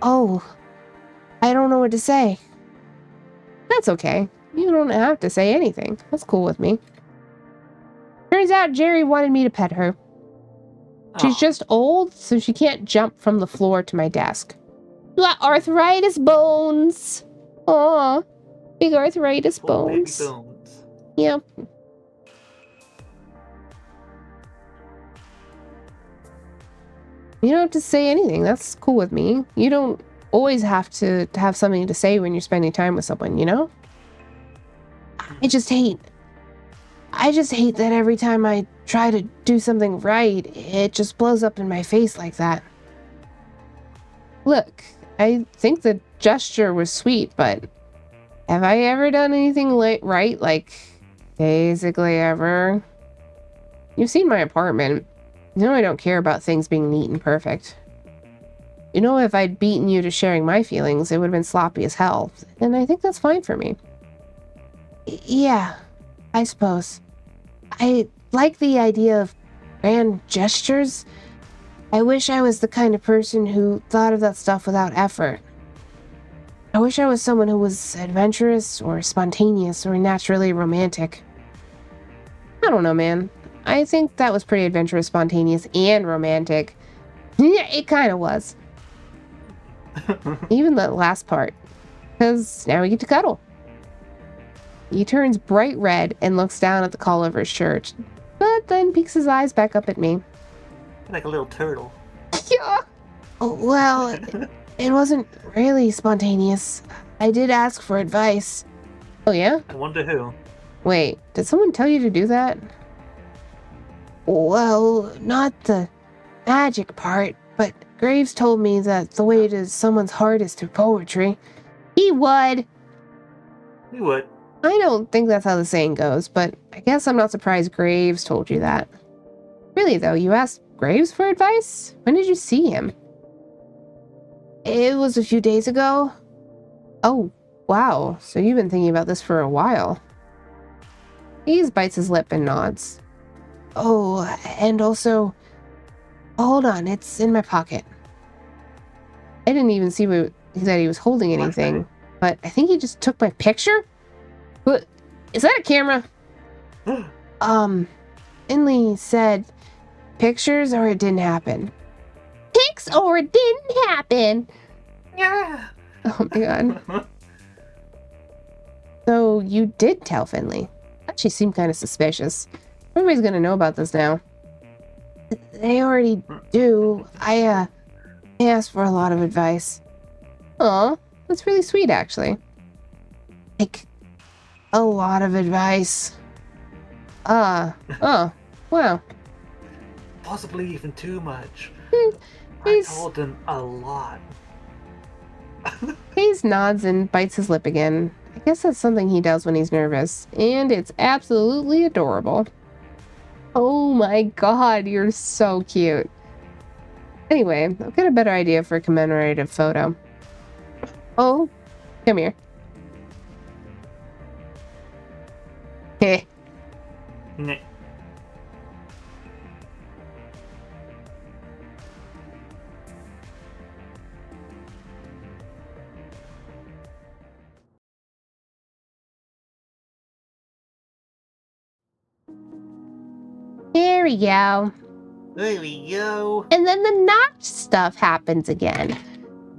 I don't know what to say. That's okay. You don't have to say anything. That's cool with me. Turns out Jerry wanted me to pet her. She's just old, so she can't jump from the floor to my desk. Got arthritis bones. Aw, big arthritis bones. Baby bones. Yep. You don't have to say anything. That's cool with me. You don't always have to have something to say when you're spending time with someone, you know? I just hate that every time I try to do something right, it just blows up in my face like that. Look, I think the gesture was sweet, but have I ever done anything right? Like, basically ever? You've seen my apartment. You know I don't care about things being neat and perfect. You know, if I'd beaten you to sharing my feelings, it would have been sloppy as hell. And I think that's fine for me. Yeah, I suppose. I like the idea of grand gestures. I wish I was the kind of person who thought of that stuff without effort. I wish I was someone who was adventurous or spontaneous or naturally romantic. I don't know, man. I think that was pretty adventurous, spontaneous, and romantic. Yeah, it kind of was. Even the last part. Because now we get to cuddle. He turns bright red and looks down at the collar of his shirt, but then peeks his eyes back up at me. Like a little turtle. Yeah. Well, It wasn't really spontaneous. I did ask for advice. Oh, yeah? I wonder who. Wait, did someone tell you to do that? Well, not the magic part, but Graves told me that the way to someone's heart is through poetry. He would. He would. I don't think that's how the saying goes, but I guess I'm not surprised Graves told you that. Really, though, you asked Graves for advice? When did you see him? It was a few days ago. Oh, wow. So you've been thinking about this for a while. He bites his lip and nods. Oh, and also... Hold on, it's in my pocket. I didn't even see that he was holding anything, but I think he just took my picture? What? Is that a camera? Finley said, pictures or it didn't happen. Pics or it didn't happen. Yeah. Oh my god. So you did tell Finley. That actually seemed kind of suspicious. Everybody's gonna know about this now. They already do. I asked for a lot of advice. Aw, that's really sweet actually. Like, a lot of advice. Oh, wow. Possibly even too much. He's... I told him a lot. Hayes nods and bites his lip again. I guess that's something he does when he's nervous. And it's absolutely adorable. Oh my god, you're so cute. Anyway, I've got a better idea for a commemorative photo. Oh, come here. Heh. Nah. There we go. There we go. And then the notch stuff happens again.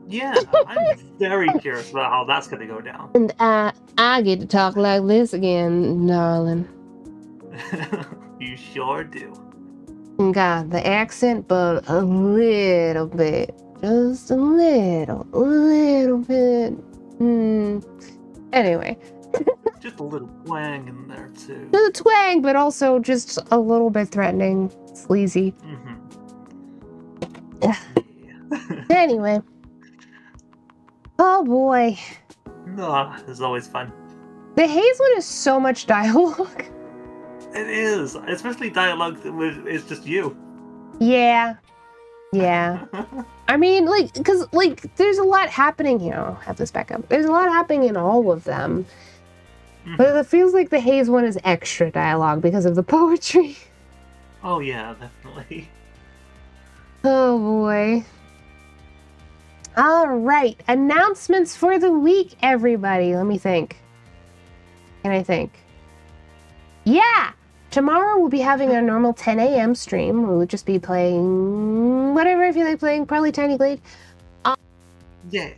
Yeah, I'm very curious about how that's gonna go down. And I get to talk like this again, darling. You sure do. Got the accent, but a little bit. Just a little bit. Anyway. Just a little twang in there, too. The twang, but also just a little bit threatening. Sleazy. Mm-hmm. Anyway. Oh boy. No, it's always fun. The Hayes one is so much dialogue. It is, especially dialogue that is just you. Yeah. Yeah. I mean, like, because, like, there's a lot happening here. I'll have this back up. There's a lot happening in all of them. Mm-hmm. But it feels like the Hayes one is extra dialogue because of the poetry. Oh, yeah, definitely. Oh, boy. All right. Announcements for the week, everybody. Let me think. Can I think? Yeah! Tomorrow we'll be having our normal 10 a.m. stream. We'll just be playing whatever I feel like playing, probably Tiny Glade. Yeah.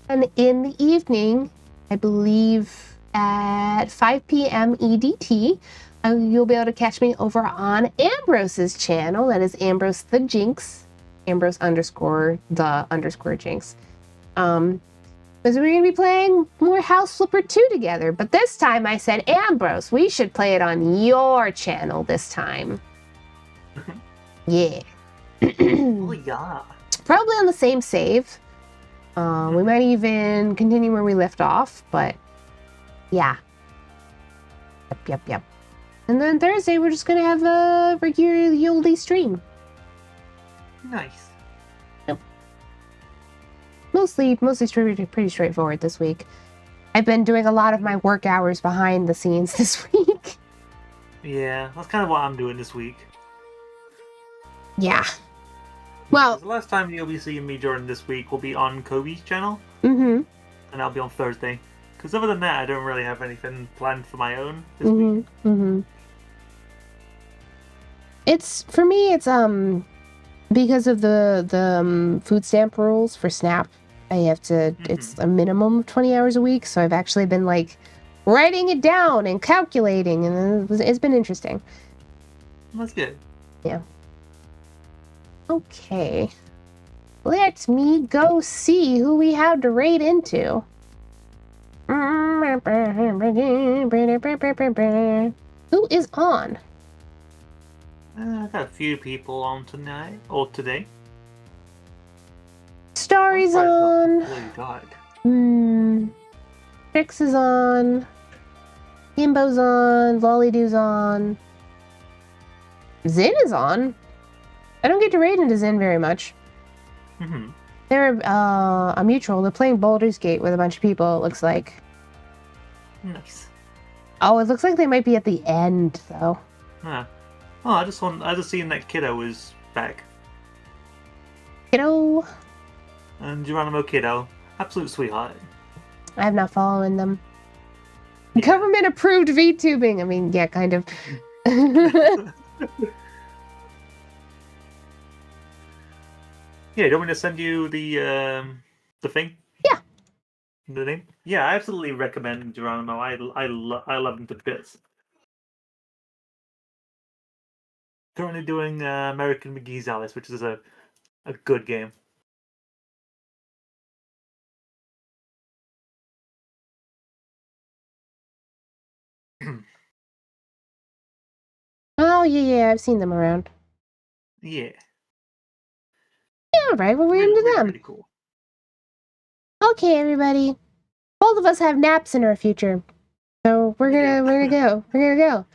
And in the evening, I believe at 5 p.m. EDT, you'll be able to catch me over on Ambrose's channel. That is Ambrose the Jinx. Ambrose _ Jinx. Because we're going to be playing more House Flipper 2 together. But this time I said, Ambrose, we should play it on your channel this time. Yeah. Oh, yeah. Probably on the same save. We might even continue where we left off, but yeah. Yep. And then Thursday, we're just going to have a regular Yoldy stream. Nice. Yep. Mostly pretty straightforward this week. I've been doing a lot of my work hours behind the scenes this week. Yeah, that's kind of what I'm doing this week. Yeah. Well, the last time you'll be seeing me during this week will be on Kobe's channel. Mm-hmm. And I'll be on Thursday. Because other than that, I don't really have anything planned for my own this week. Mm-hmm. For me, it's because of the food stamp rules for SNAP. I have to, it's a minimum of 20 hours a week, so I've actually been, like, writing it down and calculating, and it's been interesting. That's good. Yeah. Okay. Let me go see who we have to raid into. Who is on? I got a few people on tonight or today. Starry's on. Really died. Trix is on. Gimbo's on. Lollydoo's on. Zin is on. I don't get to raid into Zin very much. Mm-hmm. They're a mutual. They're playing Baldur's Gate with a bunch of people, it looks like. Nice. Oh, it looks like they might be at the end, though. Yeah. Oh, I just seen that Kiddo is back. Kiddo. And Geronimo Kiddo. Absolute sweetheart. I'm not following them. Yeah. Government approved VTubing. I mean, yeah, kind of. Yeah, do you want me to send you the thing? Yeah. The name? Yeah, I absolutely recommend Geronimo. I love him to bits. Currently doing American McGee's Alice, which is a good game. Oh, yeah, I've seen them around. Yeah. Yeah, all right, well, we're into them. Really cool. Okay, everybody. Both of us have naps in our future. So we're gonna go. We're gonna go.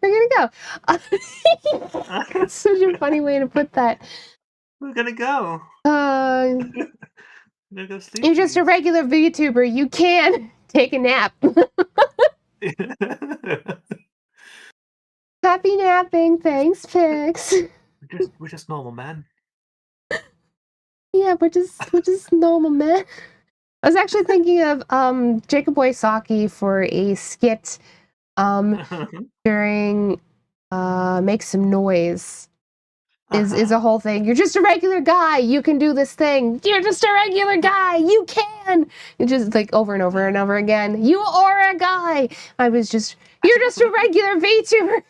We're gonna go. That's such a funny way to put that. We're gonna go. I'm gonna go sleep. You're just a regular VTuber. You can take a nap. Happy napping. Thanks, Pix. We're just normal men. Yeah, we're just normal men. I was actually thinking of Jacob Wysocki for a skit during Make Some Noise. Is a whole thing. You're just a regular guy. You can do this thing. You're just a regular guy. You can. It's just like over and over and over again. You are a guy. You're just a regular VTuber.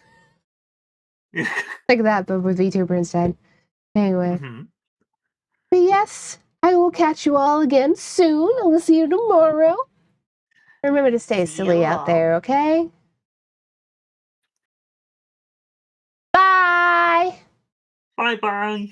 Like that, but with VTuber instead. Anyway. Mm-hmm. But yes, I will catch you all again soon. I will see you tomorrow. Remember to stay silly out there, okay? Bye! Bye-bye!